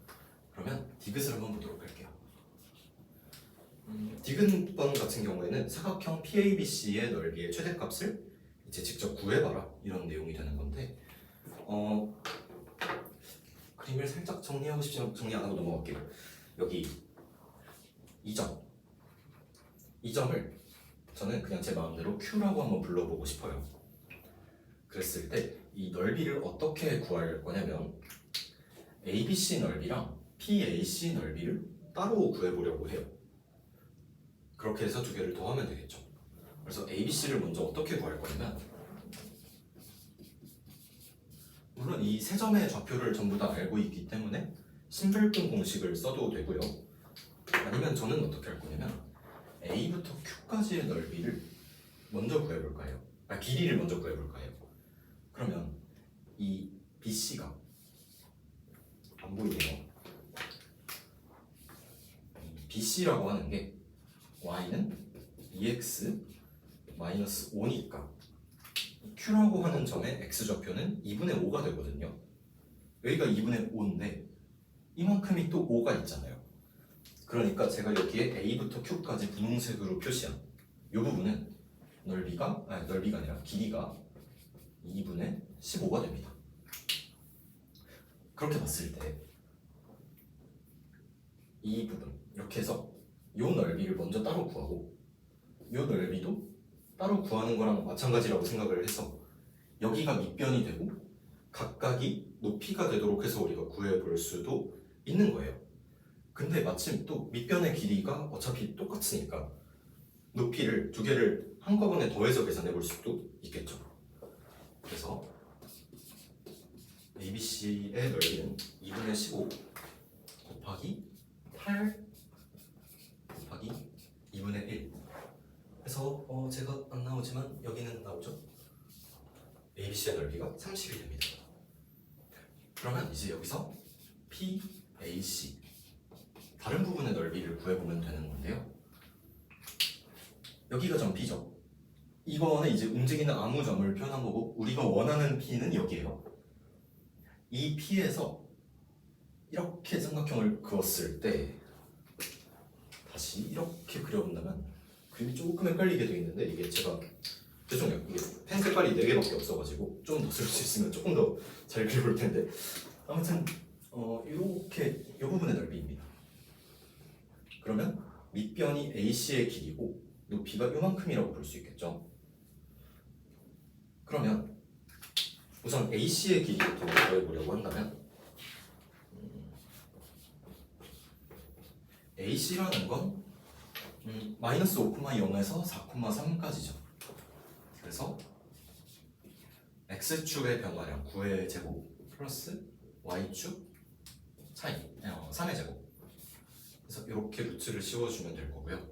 그러면 디귿을 한번 보도록 할게요. 디귿번 같은 경우에는 사각형 PABC의 넓이의 최대값을 이제 직접 구해봐라 이런 내용이 되는 건데 그림을 살짝 정리하고 싶지만 정리 안 하고 넘어갈게요. 여기 이 점을 저는 그냥 제 마음대로 Q라고 한번 불러보고 싶어요. 그랬을 때 이 넓이를 어떻게 구할 거냐면 ABC 넓이랑 PAC 넓이를 따로 구해보려고 해요. 그렇게 해서 두 개를 더하면 되겠죠. 그래서 ABC를 먼저 어떻게 구할 거냐면 물론 이 세 점의 좌표를 전부 다 알고 있기 때문에 신별분 공식을 써도 되고요. 아니면 저는 어떻게 할 거냐면 A부터 Q까지의 넓이를 먼저 구해볼까요? 길이를 먼저 구해볼까요? 그러면 이 BC가 안 보이네요. BC라고 하는 게 Y는 2x 5니까 Q라고 하는 점의 X좌표는 2분의 5가 되거든요. 여기가 2분의 5인데 이만큼이 또 5가 있잖아요. 그러니까 제가 여기에 A부터 Q까지 분홍색으로 표시한 이 부분은 넓이가 아니라 길이가 2분의 15가 됩니다. 그렇게 봤을 때 이 부분 이렇게 해서 이 넓이를 먼저 따로 구하고 이 넓이도 따로 구하는 거랑 마찬가지라고 생각을 해서 여기가 밑변이 되고 각각이 높이가 되도록 해서 우리가 구해볼 수도 있는 거예요. 근데 마침 또 밑변의 길이가 어차피 똑같으니까 높이를 두 개를 한꺼번에 더해서 계산해 볼 수도 있겠죠. 그래서 ABC의 넓이는 2분의 15 곱하기 8 곱하기 2분의 1 해서 제가 안 나오지만 여기는 나오죠. ABC의 넓이가 30이 됩니다. 그러면 이제 여기서 PAC 다른 부분의 넓이를 구해보면 되는 건데요. 여기가 점 P죠. 이거는 이제 움직이는 아무 점을 표현한 거고 우리가 원하는 P는 여기에요. 이 P에서 이렇게 삼각형을 그었을 때 다시 이렇게 그려본다면 그림이 조금 헷갈리게 되어 있는데 이게 제가 죄송해요. 이게 펜 색깔이 4개밖에 없어가지고 좀 더 쓸 수 있으면 조금 더 잘 그려볼 텐데 아무튼 이렇게 이 부분의 넓이입니다. 그러면 밑변이 AC의 길이고 높이가 요만큼이라고 볼 수 있겠죠. 그러면 우선 AC의 길이부터 구해보려고 한다면 AC라는 건 마이너스 5,0에서 4,3까지죠. 그래서 X축의 변화량 9의 제곱 플러스 Y축 차이 3의 제곱. 그래서 이렇게 루트를 씌워주면 될 거고요.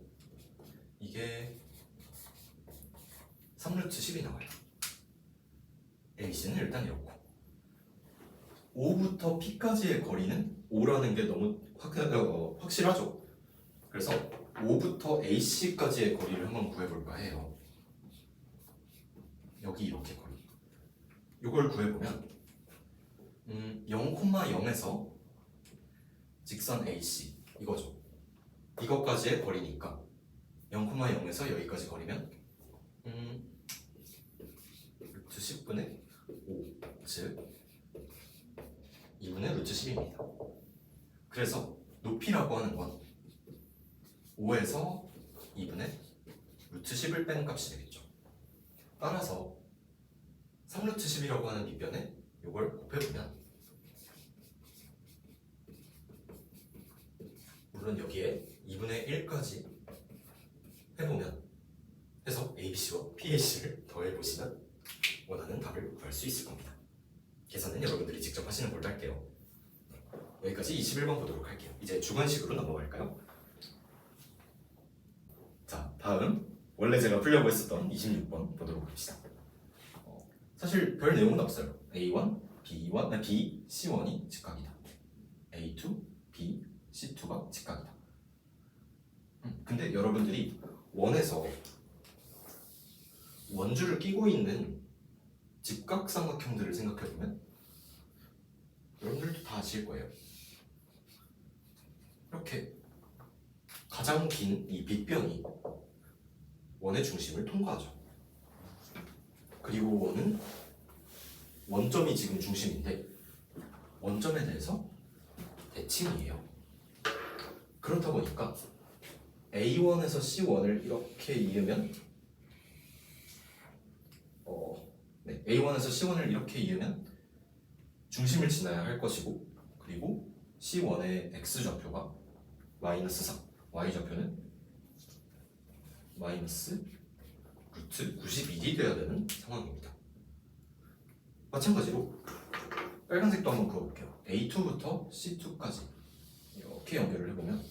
이게 3루트 10이 나와요. AC는 일단 이렇고 5부터 P까지의 거리는 5라는 게 너무 확실하죠. 그래서 5부터 AC까지의 거리를 한번 구해볼까 해요. 여기 이렇게 거리 이걸 구해보면 0,0에서 직선 AC 이거죠. 이것까지의 거리니까 0,0에서 여기까지 거리면 루트 10분의 5, 즉 2분의 루트 10입니다. 그래서 높이라고 하는 건 5에서 2분의 루트 10을 빼는 값이 되겠죠. 따라서 3루트 10이라고 하는 밑변에 이걸 곱해보면 물론 여기에 2분의 PAC를 더해보시면 원하는 답을 구할 수 있을 겁니다. 계산은 여러분들이 직접 하시는 걸로 할게요. 여기까지 21번 보도록 할게요. 이제 주관식으로 넘어갈까요? 자, 다음 원래 제가 풀려고 했었던 26번 보도록 합시다. 사실 별 내용은 없어요. A1, B1, B, C1이 직각이다. A2, B, C2가 직각이다. 근데 여러분들이 원에서 원주를 끼고 있는 직각삼각형들을 생각해보면 여러분들도 다 아실 거예요. 이렇게 가장 긴 이 빗변이 원의 중심을 통과하죠. 그리고 원은 원점이 지금 중심인데 원점에 대해서 대칭이에요. 그렇다 보니까 A1에서 C1을 이렇게 이으면 A1에서 C1을 이렇게 이으면 중심을 지나야 할 것이고, 그리고 C1의 X좌표가 마이너스 4, Y좌표는 마이너스 루트 92이 되어야 되는 상황입니다. 마찬가지로 빨간색도 한번 그어볼게요. A2부터 C2까지 이렇게 연결을 해보면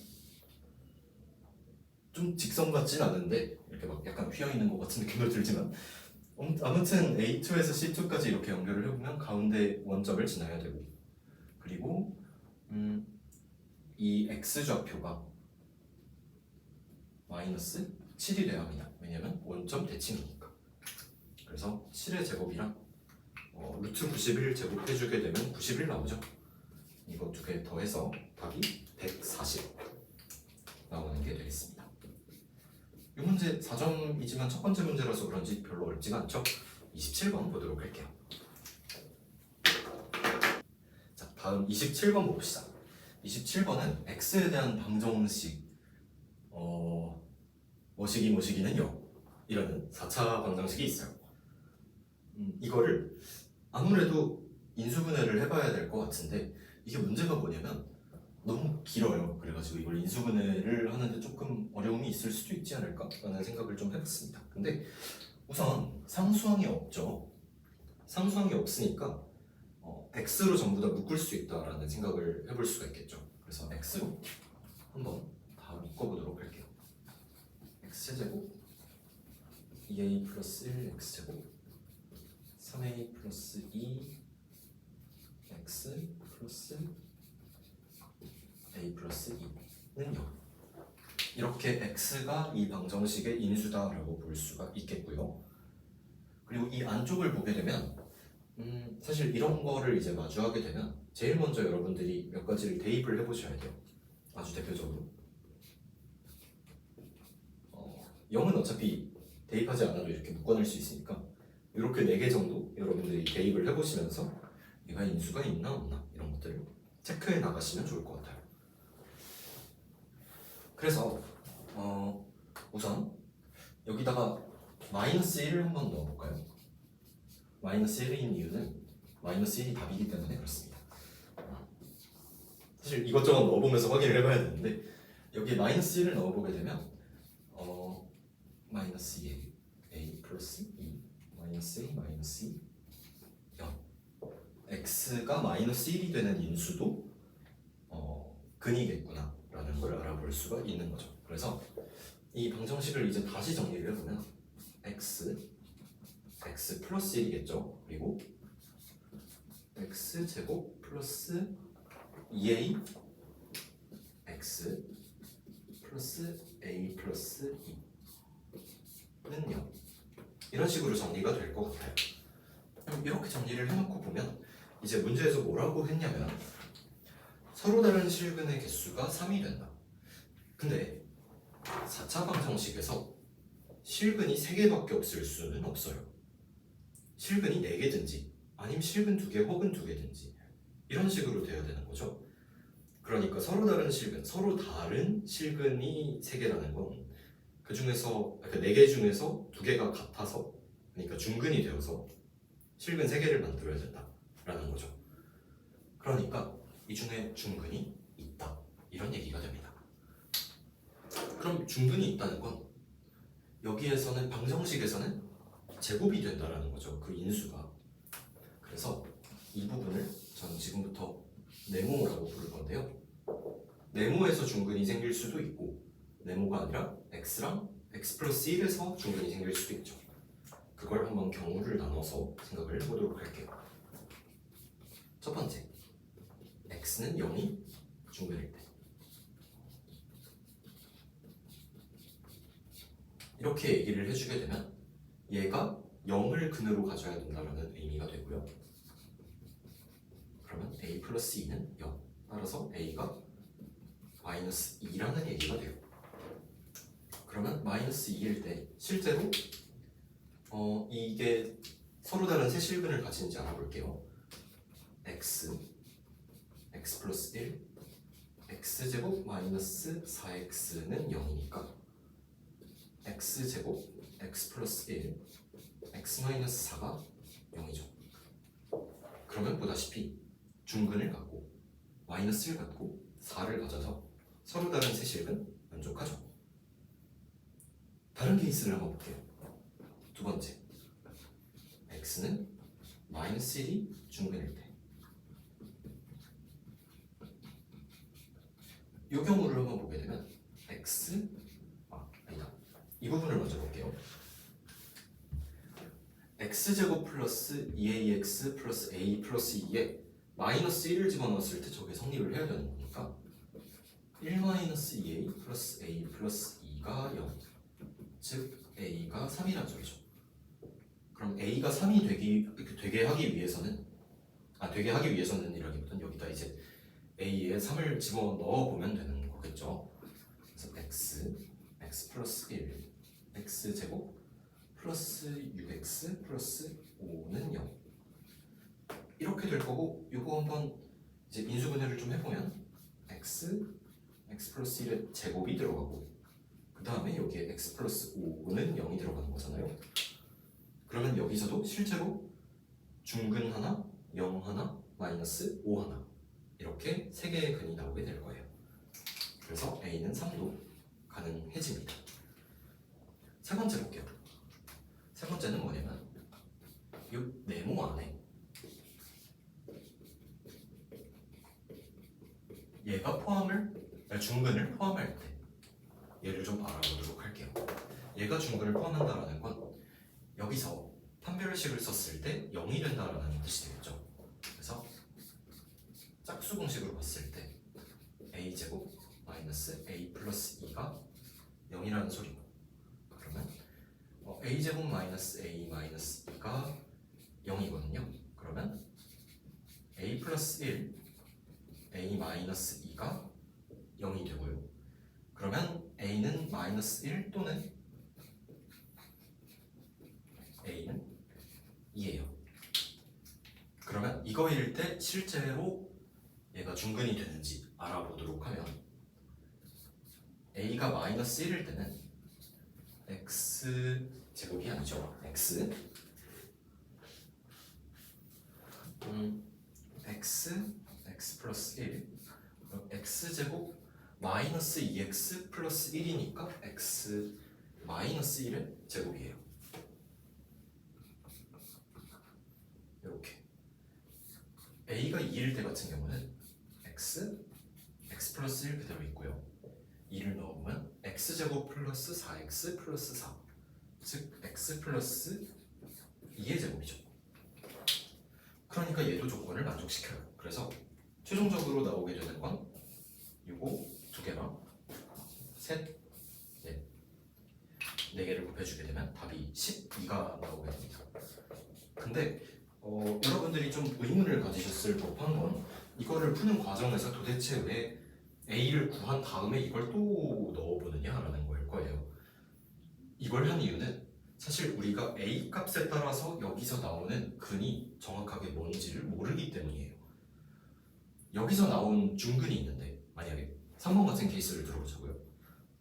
좀 직선 같진 않은데 이렇게 막 약간 휘어있는 것 같은 느낌도 들지만 아무튼 A2에서 C2까지 이렇게 연결을 해보면 가운데 원점을 지나야 되고, 그리고 이 X좌표가 마이너스 7이 돼야 합니다. 왜냐면 원점 대칭이니까. 그래서 7의 제곱이랑 루트 91 제곱해주게 되면 91 나오죠. 이거 두 개 더해서 답이 140 나오는 게 되겠습니다. 이 문제 4점이지만 첫 번째 문제라서 그런지 별로 어렵지가 않죠? 27번 보도록 할게요. 자, 다음 27번 봅시다. 27번은 x에 대한 방정식 뭐시기는 0 이라는 4차 방정식이 있어요. 이거를 아무래도 인수분해를 해봐야 될 것 같은데 이게 문제가 뭐냐면 너무 길어요. 그래가지고 이걸 인수분해를 하는데 조금 어려움이 있을 수도 있지 않을까 라는 생각을 좀 해봤습니다. 근데 우선 상수항이 없죠. 상수항이 없으니까 x로 전부 다 묶을 수 있다라는 생각을 해볼 수가 있겠죠. 그래서 x로 한번 다 묶어보도록 할게요. x제곱 2a 플러스 1 x제곱 3a 플러스 2 x 플러스 a 플러스 2는 0. 이렇게 x가 이 방정식의 인수다라고 볼 수가 있겠고요. 그리고 이 안쪽을 보게 되면 사실 이런 거를 이제 마주하게 되면 제일 먼저 여러분들이 몇 가지를 대입을 해보셔야 돼요. 아주 대표적으로 0은 어차피 대입하지 않아도 이렇게 묶어낼 수 있으니까 이렇게 4개 정도 여러분들이 대입을 해보시면서 얘가 인수가 있나 없나 이런 것들을 체크해 나가시면 좋을 것 같아요. 그래서 우선 여기다가 마이너스 1을 한번 넣어볼까요? 마이너스 1인 이유는 마이너스 1이 답이기 때문에 그렇습니다. 사실 이것저것 넣어보면서 확인을 해봐야 되는데 여기에 마이너스 1을 넣어보게 되면 마이너스 2 a 플러스 2 마이너스 a 마이너스 2 0 x가 마이너스 1이 되는 인수도 근이겠구나 라는 걸 알아볼 수가 있는 거죠. 그래서 이 방정식을 이제 다시 정리를 해보면 x 플러스 1이겠죠. 그리고 x 제곱 플러스 2a x 플러스 a 플러스 2는 0 이런 식으로 정리가 될 것 같아요. 이렇게 정리를 해놓고 보면 이제 문제에서 뭐라고 했냐면 서로 다른 실근의 개수가 3이 된다. 근데 4차 방정식에서 실근이 3개밖에 없을 수는 없어요. 실근이 4개든지 아니면 실근 2개 혹은 2개든지 이런 식으로 돼야 되는 거죠. 그러니까 서로 다른 실근이 3개라는 건 그 중에서 그 4개 중에서 2개가 같아서, 그러니까 중근이 되어서 실근 3개를 만들어야 된다라는 거죠. 그러니까 이 중에 중근이 있다 이런 얘기가 됩니다. 그럼 중근이 있다는 건 여기에서는 방정식에서는 제곱이 된다라는 거죠. 그 인수가. 그래서 이 부분을 저는 지금부터 네모라고 부를 건데요. 네모에서 중근이 생길 수도 있고 네모가 아니라 x랑 x 플러스 1에서 중근이 생길 수도 있죠. 그걸 한번 경우를 나눠서 생각을 해보도록 할게요. 첫 번째, x는 0이 중근일 때. 이렇게 얘기를 해주게 되면 얘가 0을 근으로 가져야 된다는 의미가 되고요. 그러면 a 플러스 2는 0. 따라서 a가 마이너스 2라는 얘기가 돼요. 그러면 마이너스 2일 때 실제로 이게 서로 다른 세 실근을 가진지 알아볼게요. x 플러스 1 x제곱 마이너스 4x는 0이니까 x제곱 x 플러스 1 x 마이너스 4가 0이죠. 그러면 보다시피 중근을 갖고 마이너스를 갖고 4를 가져서 서로 다른 세 실근 만족하죠. 다른 케이스를 한번 볼게요. 두 번째, x는 마이너스 1이 중근일 때. 이 경우를 한번 보게 되면 아니다. 이 부분을 먼저 볼게요. x제곱 플러스 2ax 플러스 a 플러스 2에 마이너스 1을 집어넣었을 때 저게 성립을 해야 되는 거니까 1 마이너스 2a 플러스 a 플러스 2가 0, 즉 a가 3이라는 소리죠. 그럼 a가 3이 되게 하기 위해서는 이라기보다는 여기다 이제 a에 3을 집어넣어 보면 되는 거겠죠. 그래서 x 플러스 1 x제곱 플러스 6x 플러스 5는 0 이렇게 될 거고, 요거 한번 이제 인수분해를 좀 해보면 x 플러스 1의 제곱이 들어가고 그 다음에 여기에 x 플러스 5는 0이 들어가는 거잖아요. 그러면 여기서도 실제로 중근 하나, 0 하나, 마이너스 5 하나 이렇게 세 개의 근이 나오게 될 거예요. 그래서 a는 3도 가능해집니다. 세 번째 볼게요. 세 번째는 뭐냐면 이 네모 안에 얘가 중근을 포함할 때 얘를 좀 알아보도록 할게요. 얘가 중근을 포함한다라는 건 여기서 판별식을 썼을 때 0이 된다라는 뜻이 되겠죠. 그래서 짝수 공식으로 봤을 때 a제곱 마이너스 a 플러스 2가 0이라는 소리고, 그러면 a제곱 마이너스 a 마이너스 2가 0이거든요. 그러면 a 플러스 1 a 마이너스 2가 0이 되고요. 그러면 a는 마이너스 1 또는 a는 2예요. 그러면 이거일 때 실제로 얘가 중근이 되는지 알아보도록 하면 a가 마이너스 1일 때는 x 제곱이 아니죠. x 플러스 1 x제곱 마이너스 2x 플러스 1이니까 x 마이너스 1의 제곱이에요. 이렇게 a가 2일 때 같은 경우는 x 플러스 1 그대로 있고요. 2를 넣어보면 x제곱 플러스 4x 플러스 4, 즉 x 플러스 2의 제곱이죠. 그러니까 얘도 조건을 만족시켜요. 그래서 최종적으로 나오게 되는 건 요거 두 개랑 셋, 넷, 네 개를 곱해주게 되면 답이 12가 나오게 됩니다. 근데 여러분들이 좀 의문을 가지셨을 법한 건 이거를 푸는 과정에서 도대체 왜 a를 구한 다음에 이걸 또 넣어보느냐라는 거일 거예요. 이걸 한 이유는 사실 우리가 a 값에 따라서 여기서 나오는 근이 정확하게 뭔지를 모르기 때문이에요. 여기서 나온 중근이 있는데, 만약에 3번 같은 케이스를 들어보자고요.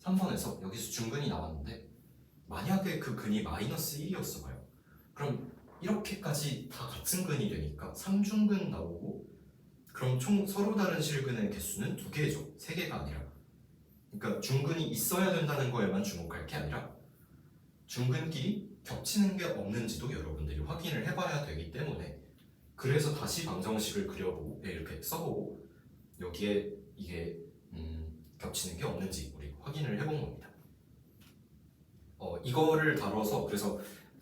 3번에서 여기서 중근이 나왔는데 만약에 그 근이 마이너스 1이었어 봐요. 그럼 이렇게까지 다 같은 근이 되니까 3중근 나오고, 그럼 총 서로 다른 실근의 개수는 2개죠. 3개가 아니라. 그러니까 중근이 있어야 된다는 거에만 주목할 게 아니라 중근끼리 겹치는 게 없는지도 여러분들이 확인을 해봐야 되기 때문에 그래서 다시 방정식을 그려보고 이렇게 써보고 여기에 이게 겹치는 게 없는지 우리 확인을 해본 겁니다. 이거를 다뤄서 그래서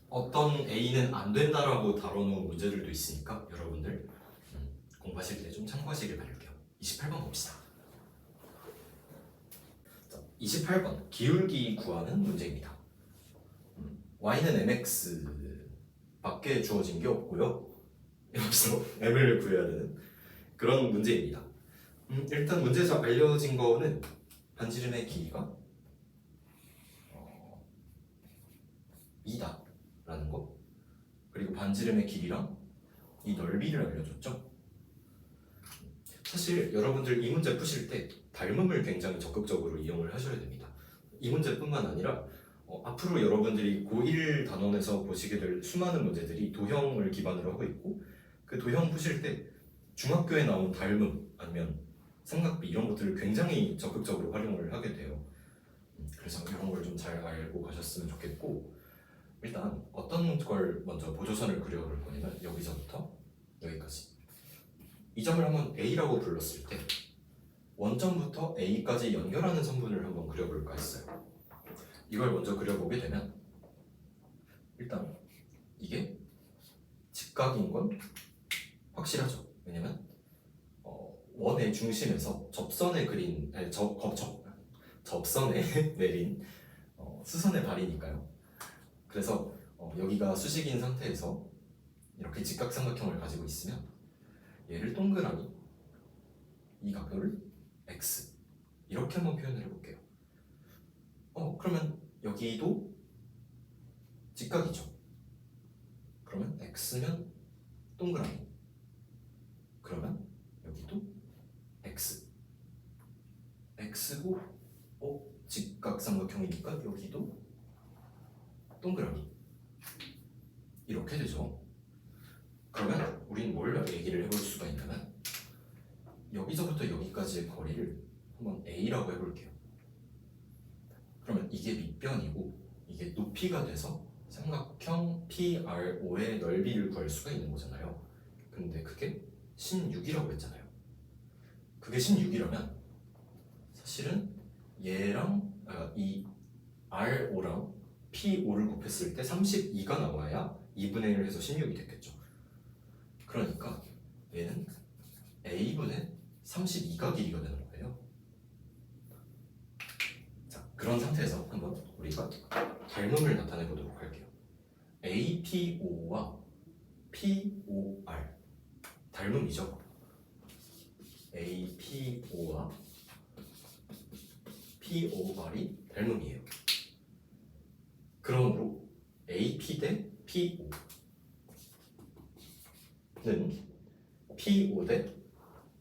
어떤 A는 안 된다라고 다뤄놓은 문제들도 있으니까 여러분들 공부하실 때 좀 참고하시길 바랄게요. 28번 봅시다. 자, 28번 기울기 구하는 문제입니다. y는 mx 밖에 주어진 게 없고요. 여기서 m을 구해야 되는 그런 문제입니다. 일단 문제에서 알려진 거는 반지름의 길이가 2다 라는 거, 그리고 반지름의 길이랑 이 넓이를 알려줬죠. 사실 여러분들 이 문제 푸실 때 닮음을 굉장히 적극적으로 이용을 하셔야 됩니다. 이 문제뿐만 아니라 앞으로 여러분들이 고1 단원에서 보시게 될 수많은 문제들이 도형을 기반으로 하고 있고 그 도형 푸실 때 중학교에 나온 닮음 아니면 삼각비 이런 것들을 굉장히 적극적으로 활용을 하게 돼요. 그래서 이런 걸 좀 잘 알고 가셨으면 좋겠고, 일단 어떤 걸 먼저 보조선을 그려볼 거냐면 여기서부터 여기까지 이 점을 한번 A라고 불렀을 때 원점부터 A까지 연결하는 선분을 한번 그려볼까 했어요. 이걸 먼저 그려보게 되면 일단 이게 직각인 건 확실하죠. 왜냐면 원의 중심에서 접선에 그린 접선에 내린 수선의 발이니까요. 그래서 여기가 수직인 상태에서 이렇게 직각삼각형을 가지고 있으면 얘를 동그라미 이 각도를 x 이렇게 한번 표현을 해볼게요. 그러면 여기도 직각이죠. 그러면 x면 동그라미, 그러면 여기도 x x고 직각삼각형이니까 여기도 동그라미 이렇게 되죠. 그러면 우린 뭘 얘기를 해볼 수가 있냐면 여기서부터 여기까지의 거리를 한번 A라고 해볼게요. 그러면 이게 밑변이고 이게 높이가 돼서 삼각형 PRO의 넓이를 구할 수가 있는 거잖아요. 근데 그게 16이라고 했잖아요. 그게 16이라면 사실은 얘랑 이 RO랑 P5를 곱했을 때 32가 나와야 2분의 1 해서 16이 됐겠죠. 그러니까 얘는 A분의 32가 길이가 되는 거예요. 자, 그런 상태에서 한번 우리가 닮음을 나타내 보도록 할게요. APO와 POR 닮음이죠. APO와 POR이 닮음이에요. 그러므로 AP 대 PO는 PO 대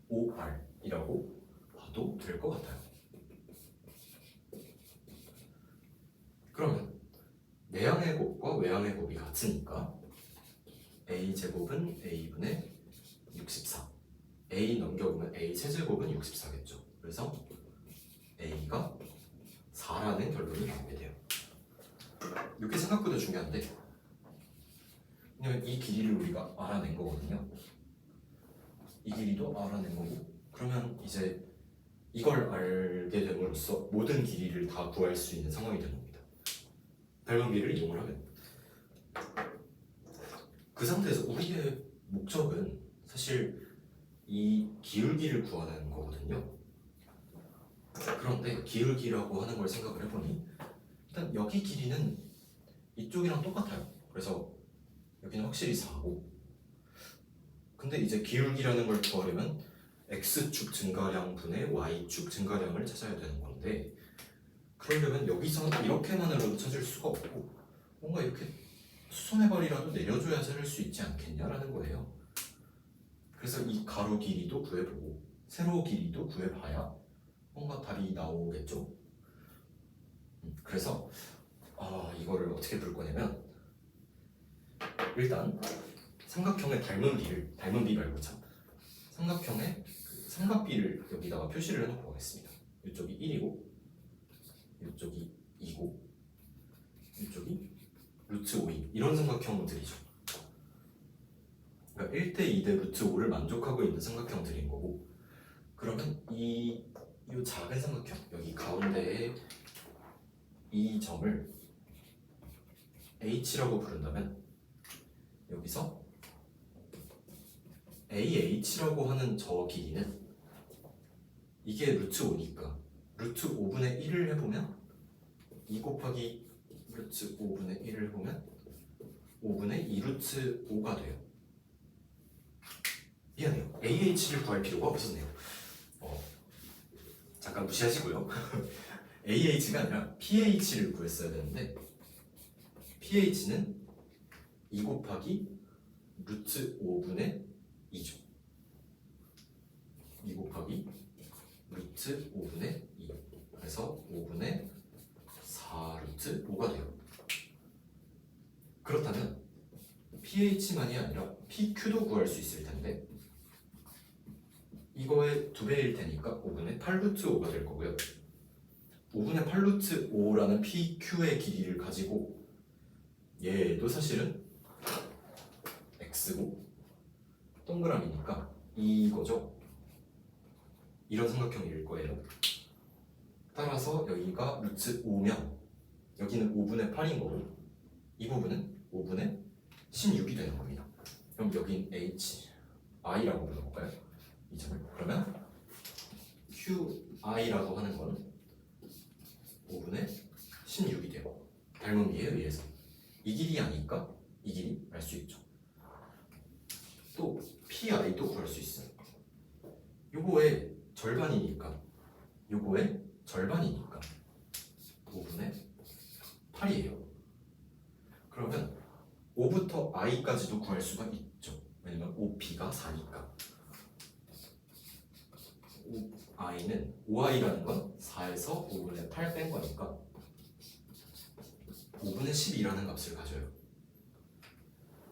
OR이라고 봐도 될 것 같아요. 그러면 내향의 곱과 외향의 곱이 같으니까 A제곱은 A분의 64, A 넘겨보면 A 세제곱은 64겠죠. 그래서 A가 4라는 결론이 나오게 돼요. 이게 생각보다 중요한데, 왜냐면 이 길이를 우리가 알아낸 거거든요. 이 길이도 알아낸 거고, 그러면 이제 이걸 알게 됨으로써 모든 길이를 다 구할 수 있는 상황이 되는 겁니다. 닮음비를 이용을 하면. 그 상태에서 우리의 목적은 사실 이 기울기를 구하는 거거든요. 그런데 기울기라고 하는 걸 생각을 해보니 일단 여기 길이는 이쪽이랑 똑같아요. 그래서 여기는 확실히 4고, 근데 이제 기울기라는 걸 구하려면 x축 증가량 분의 y축 증가량을 찾아야 되는 건데, 그러려면 여기서 이렇게만으로도 찾을 수가 없고 뭔가 이렇게 수선의 발이라도 내려줘야 찾을 수 있지 않겠냐라는 거예요. 그래서 이 가로 길이도 구해보고 세로 길이도 구해봐야 뭔가 답이 나오겠죠. 그래서 이거를 어떻게 부를 거냐면 일단 삼각형의 닮음비 말고 삼각형의 삼각비를 여기다가 표시를 해놓고 가겠습니다. 이쪽이 1이고 이쪽이 2고 이쪽이 루트 5인 이런 삼각형들이죠. 그러니까 1대 2대 루트 5를 만족하고 있는 삼각형들인 거고, 그러면 이 작은 삼각형 여기 가운데에 이 점을 H라고 부른다면 여기서 AH라고 하는 저 길이는 이게 루트 5니까 루트 5분의 1을 해보면 2 곱하기 루트 5분의 1을 해보면 5분의 2 루트 5가 돼요. 미안해요. AH를 구할 필요가 없었네요. 잠깐 무시하시고요. AH가 아니라 PH를 구했어야 되는데 PH는 2 곱하기 루트 5분의 2죠. 2 곱하기 루트 5분의 2. 그래서 5분의 4 루트 5가 돼요. 그렇다면 PH만이 아니라 PQ도 구할 수 있을 텐데 이거의 2배일 테니까 5분의 8 루트 5가 될 거고요. 5분의 8 루트 5라는 PQ의 길이를 가지고 얘도 사실은 X고 동그라미니까 이거죠. 이런 삼각형일 거예요. 따라서 여기가 루트 5면 여기는 5분의 8인 거고 이 부분은 5분의 16이 되는 겁니다. 그럼 여긴 H, I라고 불러볼까요? 이 점을. 그러면 QI라고 하는 건 5분의 16이 돼요. 닮은비에 의해서. 이 길이 아니까 이 길이 알 수 있죠. 또 PI도 구할 수 있어요. 요거의 절반이니까 5분의 8이에요. 그러면 5부터 i까지도 구할 수가 있죠. 왜냐면 5p가 4니까. 5i는 5i라는 건 4에서 5분의 8 뺀 거니까 5분의 12라는 값을 가져요.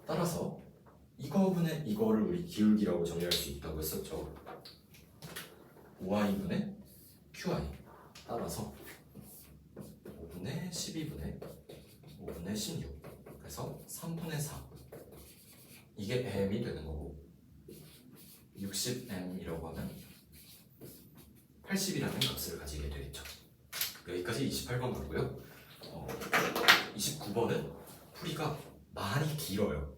따라서 이거분의 이거를 우리 기울기라고 정의할 수 있다고 했었죠. 5i분의 qi. 따라서 5분의 12분의 5분의 16. 그래서 3분의 4. 이게 m이 되는 거고 60m이라고 하면 80이라는 값을 가지게 되겠죠. 여기까지 28번 맞고요. 29번은 풀이가 많이 길어요.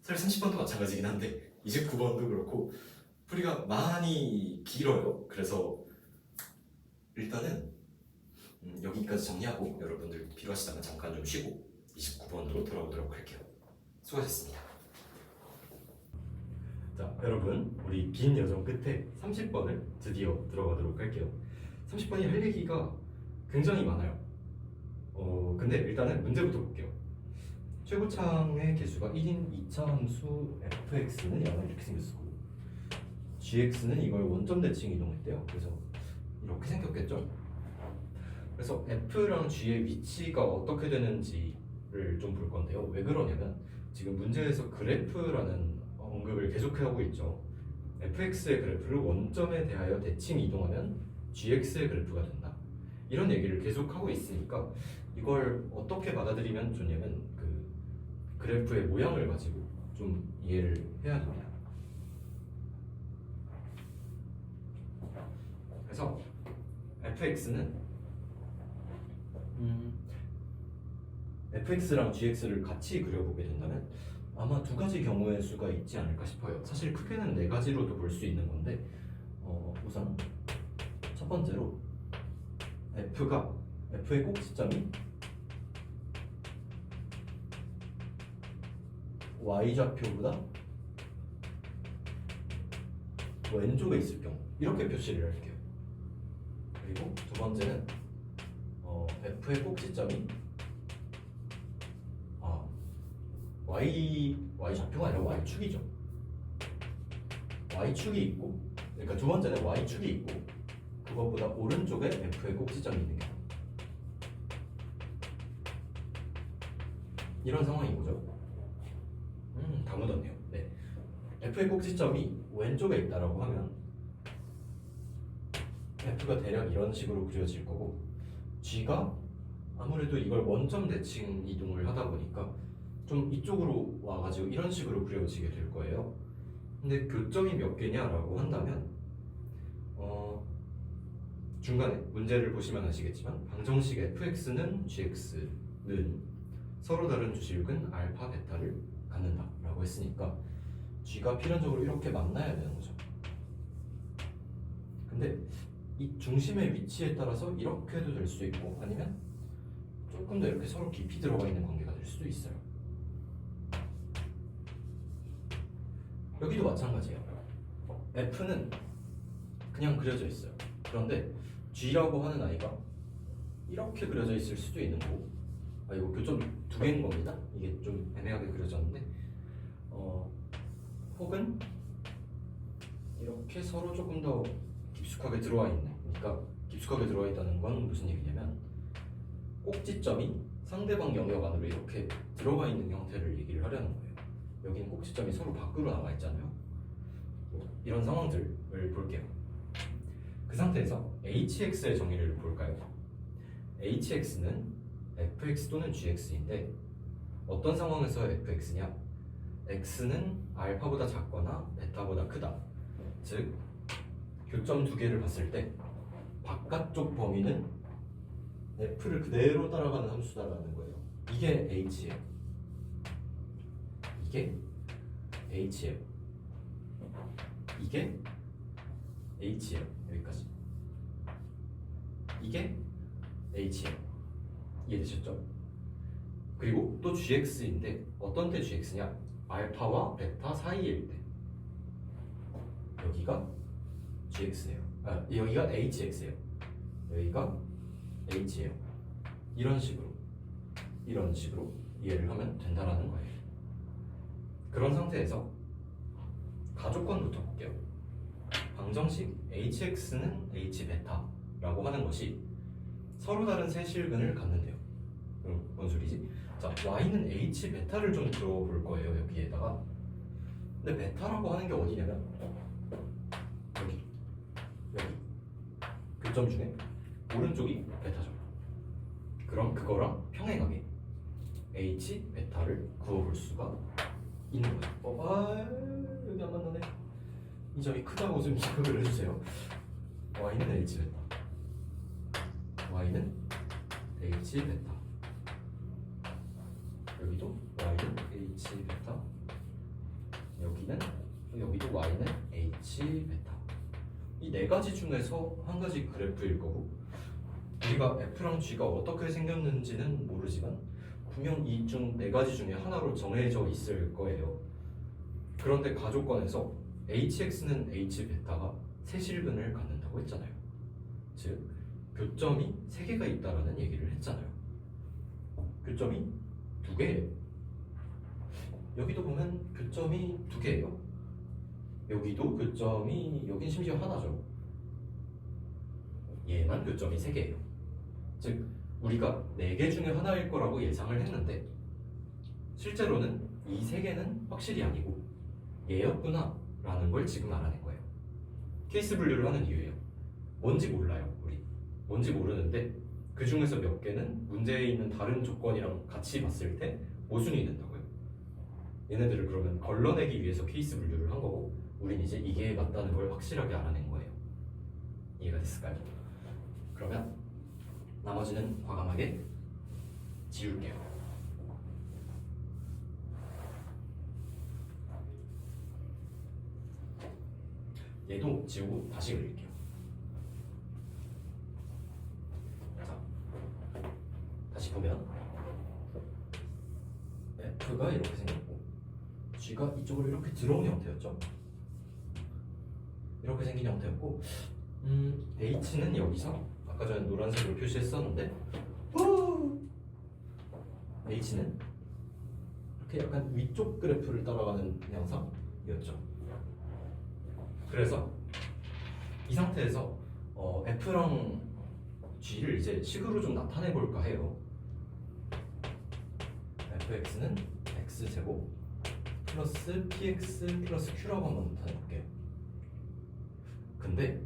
사실 30번도 마찬가지긴 한데 29번도 그렇고 풀이가 많이 길어요. 그래서 일단은 여기까지 정리하고 여러분들 필요하시다면 잠깐 좀 쉬고 29번으로 돌아오도록 할게요. 수고하셨습니다. 자, 여러분 우리 긴 여정 끝에 30번을 드디어 들어가도록 할게요. 30번이 할 얘기가 굉장히 많아요. 근데 일단은 문제부터 볼게요. 최고창의 개수가 1인 2차 함수 fx는 약간 이렇게 생겼고 gx는 이걸 원점 대칭 이동했대요. 그래서 이렇게 생겼겠죠. 그래서 f랑 g의 위치가 어떻게 되는지를 좀 볼 건데요. 왜 그러냐면 지금 문제에서 그래프라는 언급을 계속하고 있죠. fx의 그래프를 원점에 대하여 대칭 이동하면 gx의 그래프가 된다. 이런 얘기를 계속하고 있으니까 이걸 어떻게 받아들이면 좋냐면 그 그래프의 모양을 가지고 좀 이해를 해야 됩니다. 그래서 fx는 fx랑 gx를 같이 그려보게 된다면 아마 두 가지 경우의 수가 있지 않을까 싶어요. 사실 크게는 네 가지로도 볼 수 있는 건데 우선 첫 번째로 f의 꼭지점이 y좌표보다 왼쪽에 있을 경우 이렇게 표시를 할게요. 그리고 두 번째는 f의 꼭지점이 y좌표가 아니라 y축이죠. y축이 있고, 그러니까 두 번째는 y축이 있고 그것보다 오른쪽에 f의 꼭지점이 있는 경우 이런 상황인 거죠. 다 묻었네요. 네. f의 꼭지점이 왼쪽에 있다라고 하면 f가 대략 이런 식으로 그려질 거고 g가 아무래도 이걸 원점 대칭 이동을 하다 보니까 좀 이쪽으로 와가지고 이런 식으로 그려지게 될 거예요. 근데 교점이 몇 개냐라고 한다면 중간에 문제를 보시면 아시겠지만 방정식 fx는 gx는 서로 다른 주식은 알파, 베타를 갖는다 라고 했으니까 g가 필연적으로 이렇게 만나야 되는 거죠. 근데 이 중심의 위치에 따라서 이렇게 해도 될 수 있고 아니면 조금 더 이렇게 서로 깊이 들어가 있는 관계가 될 수도 있어요. 여기도 마찬가지예요. f는 그냥 그려져 있어요. 그런데 g라고 하는 아이가 이렇게 그려져 있을 수도 있는 거고, 이거 교점 두 개인 겁니다. 이게 좀 애매하게 그려졌는데 혹은 이렇게 서로 조금 더 깊숙하게 들어와 있네. 그러니까 깊숙하게 들어와 있다는 건 무슨 얘기냐면 꼭지점이 상대방 영역 안으로 이렇게 들어가 있는 형태를 얘기를 하려는 거예요. 여기는 꼭지점이 서로 밖으로 나와 있잖아요. 이런 상황들을 볼게요. 그 상태에서 hx의 정의를 볼까요? hx는 fx 또는 gx인데 어떤 상황에서 fx냐? x는 알파보다 작거나 베타보다 크다. 즉 교점 두 개를 봤을 때 바깥쪽 범위는 f를 그대로 따라가는 함수다라는 거예요. 이게 h예요. 이게 h예요. 이게 h예요. 여기까지. 이게 h예요. 이해되셨죠? 그리고 또 gx인데 어떤 때 gx냐? 알파와 베타 사이일 때. 여기가 gx예요. 여기가 hx예요. 여기가 h예요. 이런 식으로 이해를 하면 된다라는 거예요. 그런 상태에서 가족권부터 볼게요. 방정식 hx는 h베타라고 하는 것이 서로 다른 세실근을 갖는데요. 그럼 뭔 소리지? 자, y는 h베타를 좀 들어볼 거예요. 여기에다가. 근데 베타라고 하는 게 어디냐면 여기 교점 중에 오른쪽이 베타죠. 그럼 그거랑 평행하게 h 베타를 그어볼 수가 있는 거예요. 여기 안 만나네. 이 점이 크다고 좀 생각을 해주세요. y는 h 베타, y는 h 베타, 여기도 y는 h 베타, 여기도 y는 h 베타. 이 네 가지 중에서 한 가지 그래프일 거고, 우리가 f랑 g가 어떻게 생겼는지는 모르지만 분명 이 중 네 가지 중에 하나로 정해져 있을 거예요. 그런데 가족권에서 hx는 h베타가 세실근을 갖는다고 했잖아요. 즉 교점이 세 개가 있다라는 얘기를 했잖아요. 교점이 두 개예요. 여기도 보면 교점이 두 개예요. 여기도 교점이, 여긴 심지어 하나죠. 얘만 교점이 세 개예요. 즉 우리가 네 개 중에 하나일 거라고 예상을 했는데 실제로는 이 세 개는 확실히 아니고 얘였구나 라는 걸 지금 알아낸 거예요. 케이스 분류를 하는 이유예요. 뭔지 몰라요. 우리 뭔지 모르는데 그 중에서 몇 개는 문제에 있는 다른 조건이랑 같이 봤을 때 모순이 된다고요. 얘네들을 그러면 걸러내기 위해서 케이스 분류를 한 거고, 우린 이제 이게 맞다는 걸 확실하게 알아낸 거예요. 이해가 됐을까요? 그러면 나머지는 과감하게 지울게요. 얘도 지우고 다시 그릴게요. 자, 다시 보면 F가 이렇게 생겼고 G가 이쪽으로 이렇게 들어온 형태였죠. 이렇게 생긴 형태였고 H는 여기서 아까 전에 노란색으로 표시했었는데 H는 이렇게 약간 위쪽 그래프를 따라가는 양상이었죠. 그래서 이 상태에서 F랑 G를 이제 식으로 좀 나타내 볼까 해요. fx는 x제곱 플러스 px 플러스 q라고 한번 나타내 볼게요. 근데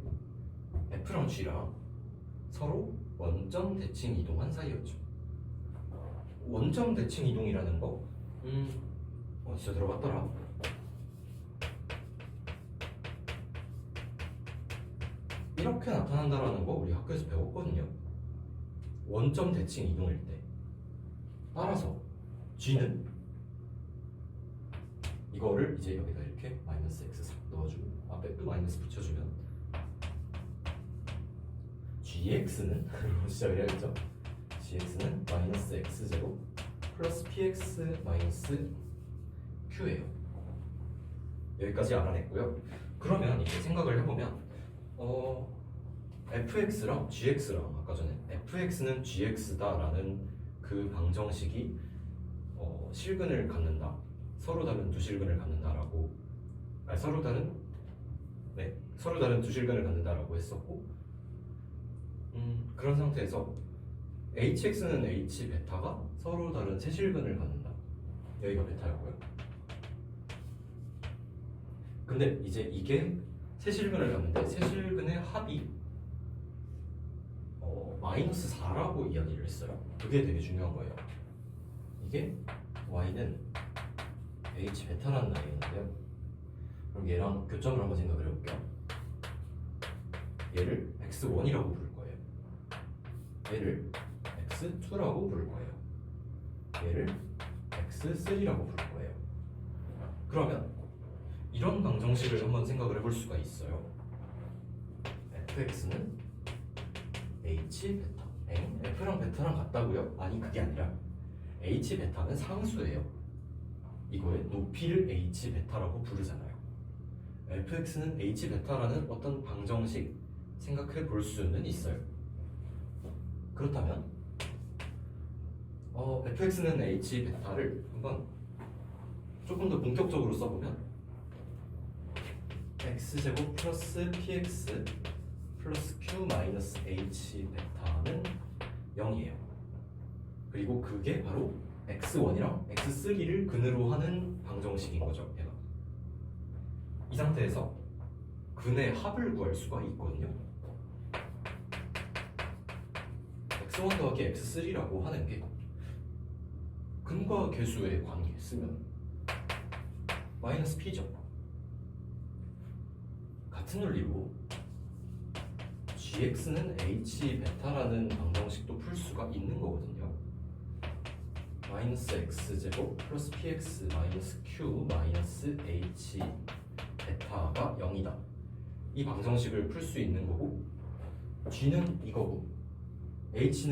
F랑 G랑 서로 원점 대칭 이동한 사이였죠. 원점 대칭 이동이라는 거 어디서 들어봤더라? 이렇게 나타난다라는 거 우리 학교에서 배웠거든요. 원점 대칭 이동일 때. 따라서 G는 이거를 이제 여기다 이렇게 마이너스 x 싹 넣어주고 앞에 또 마이너스 붙여주면 gx는 시작을 해야겠죠. gx는 마이너스 x제곱 플러스 px 마이너스 q예요. 여기까지 알아냈고요. 그러면 이제 생각을 해보면 fx랑 gx랑 아까 전에 fx는 gx다라는 그 방정식이 실근을 갖는다, 서로 다른 두 실근을 갖는다라고, 서로 다른 두 실근을 갖는다라고 했었고, 그런 상태에서 hx는 h 베타가 서로 다른 세 실근을 갖는다. 여기가 베타였고요. 근데 이제 이게 세 실근을 갖는데 세 실근의 합이 마이너스 4라고 이야기를 했어요. 그게 되게 중요한 거예요. 이게 y는 h 베타라는 라인인데요. 그럼 얘랑 교점을 한번 생각을 해볼게요. 얘를 x1이라고 부를 거예요. 얘를 x2라고 부를 거예요. 얘를 x3라고 부를 거예요. 그러면 이런 방정식을 한번 생각을 해볼 수가 있어요. fx는 h 베타. f랑 베타랑 같다고요? 아니, 그게 아니라 h 베타는 상수예요. 이거의 높이를 h 베타라고 부르잖아요. fx는 h 베타라는 어떤 방정식 생각해 볼 수는 있어요. 그렇다면 fx는 h 베타를 한번 조금 더 본격적으로 써보면 x제곱 플러스 px 플러스 q 마이너스 h 베타는 0이에요. 그리고 그게 바로 x1이랑 x3를 근으로 하는 방정식인 거죠. 얘가. 이 상태에서 근의 합을 구할 수가 있거든요. x1 더하기 x3라고 하는 게 근과 계수의 관계 쓰면 마이너스 p죠. 같은 논리로 gx는 h 베타라는 방정식도 풀 수가 있는 거거든요. 마이너스 x제곱 플러스 px 마이너스 q 마이너스 h 베타가 0이다. 이 방정식을 풀 수 있는 거고, g는 이거고, h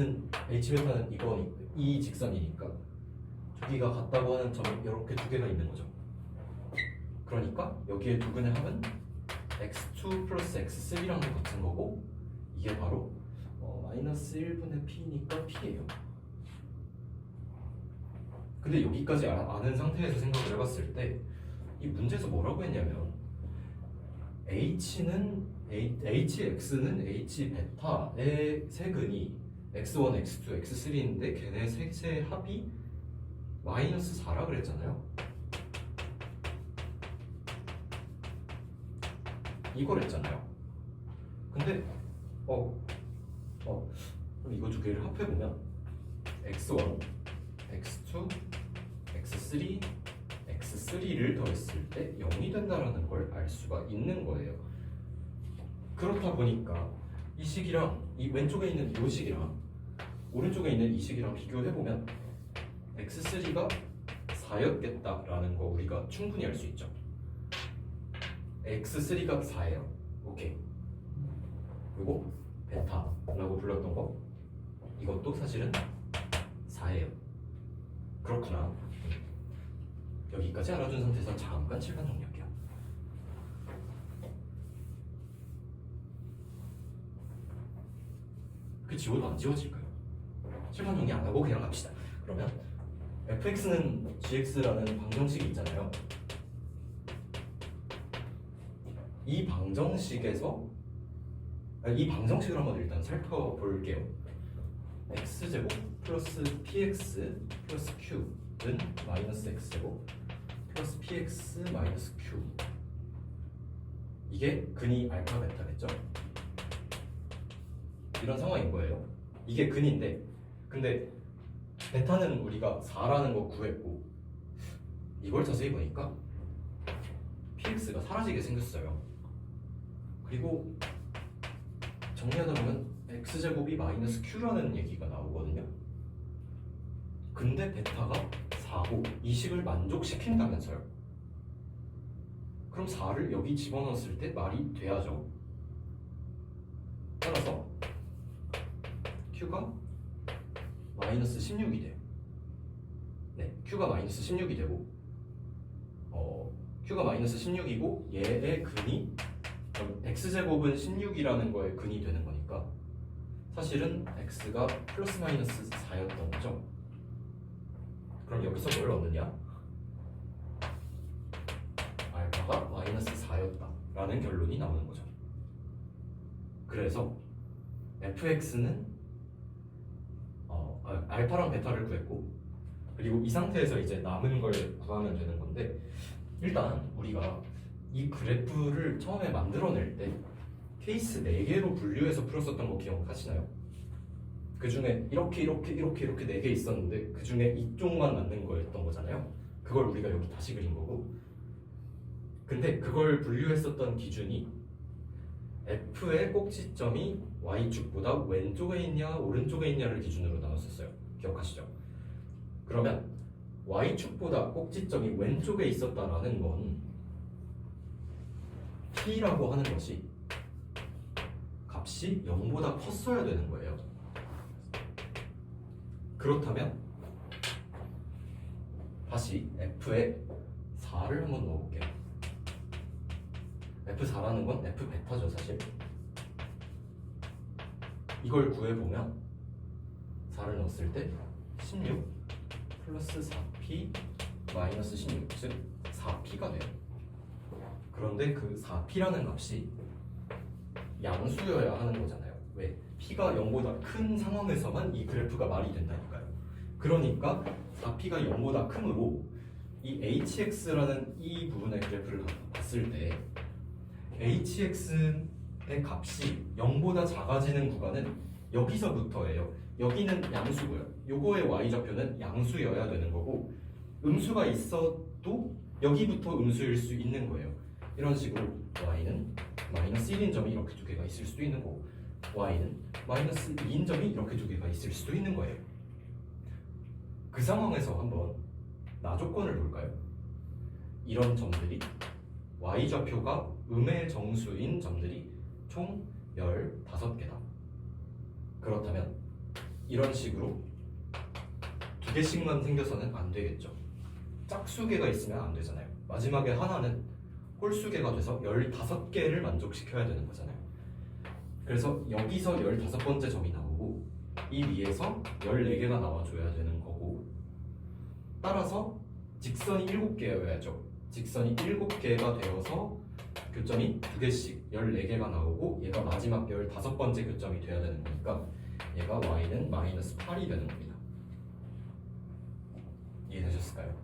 베타는 이 직선이니까 저기가 같다고 하는 점이 이렇게 두 개가 있는 거죠. 그러니까 여기에 두 근의 합은 x2 플러스 x3랑 같은 거고, 이게 바로 마이너스 1분의 p니까 p예요. 근데 여기까지 아는 상태에서 생각을 해봤을 때 이 문제에서 뭐라고 했냐면 hx는 h 베타의 세 근이 x1, x2, x3인데 걔네 셋의 합이 마이너스 4라 그랬잖아요. 이걸 했잖아요. 근데 그럼 이거 두 개를 합해보면 x1, x2, x3, x3를 더했을 때 0이 된다는 걸 알 수가 있는 거예요. 그렇다 보니까 이 식이랑 이 왼쪽에 있는 이 식이랑 오른쪽에 있는 이 식이랑 비교해보면 x3가 4였겠다라는 거 우리가 충분히 알 수 있죠. x3가 4예요. 오케이. 그리고 베타라고 불렀던 거 이것도 사실은 4예요. 그렇구나. 여기까지 알아준 상태에서 잠깐 칠판 정리할게요. 그 지워도 안 지워질까요? 칠판 정리 안 하고 그냥 갑시다. 그러면 fx는 gx라는 방정식이 있잖아요. 이 방정식에서 이 방정식을 한번 일단 살펴볼게요. x제곱 플러스 px 플러스 q는 마이너스 x제곱 플러스 px 마이너스 q. 이게 근이 알파 베타겠죠? 이런 상황인 거예요. 이게 근인데 근데 베타는 우리가 4라는 거 구했고 이걸 자세히 보니까 px가 사라지게 생겼어요. 그리고 정리하다 보면 x제곱이 마이너스 q라는 얘기가 나오거든요. 근데 베타가 4고 이 식을 만족시킨다면서요. 그럼 4를 여기 집어넣었을 때 말이 돼야죠. 따라서 q가 마이너스 16이 돼요. 네, q가 마이너스 16이 되고 q가 마이너스 16이고 얘의 근이 그럼 x제곱은 16이라는 거에 근이 되는 거니까 사실은 x가 플러스 마이너스 4였던 거죠. 그럼 여기서 뭘 얻느냐? 알파가 마이너스 4였다 라는 결론이 나오는 거죠. 그래서 fx는 알파랑 베타를 구했고 그리고 이 상태에서 이제 남은 걸 구하면 되는 건데 일단 우리가 이 그래프를 처음에 만들어낼 때 케이스 4개로 분류해서 풀었었던 거 기억하시나요? 그 중에 이렇게 4개 있었는데 그 중에 이쪽만 맞는 거였던 거잖아요. 그걸 우리가 여기 다시 그린 거고 근데 그걸 분류했었던 기준이 F의 꼭지점이 Y축보다 왼쪽에 있냐 오른쪽에 있냐를 기준으로 나눴었어요. 기억하시죠? 그러면 Y축보다 꼭지점이 왼쪽에 있었다라는 건 P라고 하는 것이 값이 0보다 컸어야 되는 거예요. 그렇다면 다시 F에 4를 한번 넣어볼게요. F4라는 건 F 베타죠 사실. 이걸 구해보면 4를 넣었을 때 16 플러스 4P 마이너스 16 즉 4P가 돼요. 그런데 그 4P라는 값이 양수여야 하는 거잖아요. 왜? P가 0보다 큰 상황에서만 이 그래프가 말이 된다니까요. 그러니까 4P가 0보다 크므로 이 HX라는 이 부분의 그래프를 봤을 때 HX의 값이 0보다 작아지는 구간은 여기서부터예요. 여기는 양수고요. 요거의 Y좌표는 양수여야 되는 거고 음수가 있어도 여기부터 음수일 수 있는 거예요. 이런 식으로 Y는 마이너스 1인 점이 이렇게 두 개가 있을 수도 있는 거고 Y는 마이너스 2인 점이 이렇게 두 개가 있을 수도 있는 거예요. 그 상황에서 한번 나조건을 볼까요? 이런 점들이 Y좌표가 음의 정수인 점들이 총 15개다. 그렇다면 이런 식으로 두 개씩만 생겨서는 안 되겠죠. 짝수개가 있으면 안 되잖아요. 마지막에 하나는 홀수개가 돼서 15개를 만족시켜야 되는 거잖아요. 그래서 여기서 15번째 점이 나오고 이 위에서 14개가 나와줘야 되는 거고 따라서 직선이 7개여야죠. 직선이 7개가 되어서 교점이 2개씩 14개가 나오고 얘가 마지막 15번째 교점이 돼야 되는 거니까 얘가 y는 마이너스 8이 되는 겁니다. 이해되셨을까요?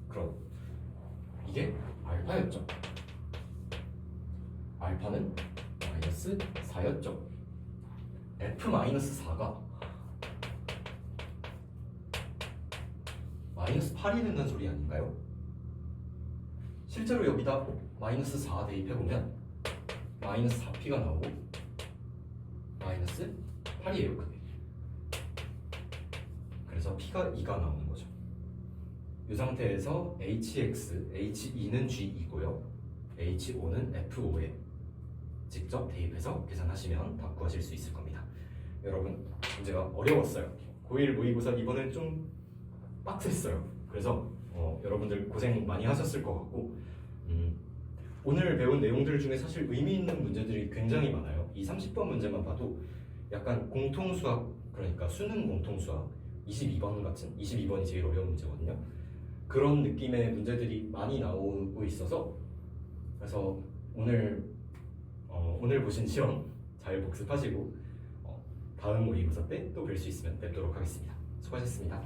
그럼 이게 알파였죠. 알파는 마이너스 4였죠. f 마이너스 4가 마이너스 8이 된다는 소리 아닌가요? 실제로 여기다 마이너스 4 대입해보면 마이너스 4p가 나오고 마이너스 8이에요 그게. 그래서 p가 2가 나오는 거죠. 이 상태에서 hx, he2는 g2고요 ho5는 f5에 직접 대입해서 계산하시면 답 구하실 수 있을 겁니다. 여러분 문제가 어려웠어요. 고1 모의고사 이번엔 좀 빡셌어요. 그래서 여러분들 고생 많이 하셨을 것 같고 오늘 배운 내용들 중에 사실 의미 있는 문제들이 굉장히 많아요. 이 30번 문제만 봐도 약간 공통수학, 그러니까 수능 공통수학 22번 같은 22번이 제일 어려운 문제거든요. 그런 느낌의 문제들이 많이 나오고 있어서 그래서 오늘 보신 시험 잘 복습하시고 다음 모의고사 때 또 뵐 수 있으면 뵙도록 하겠습니다. 수고하셨습니다.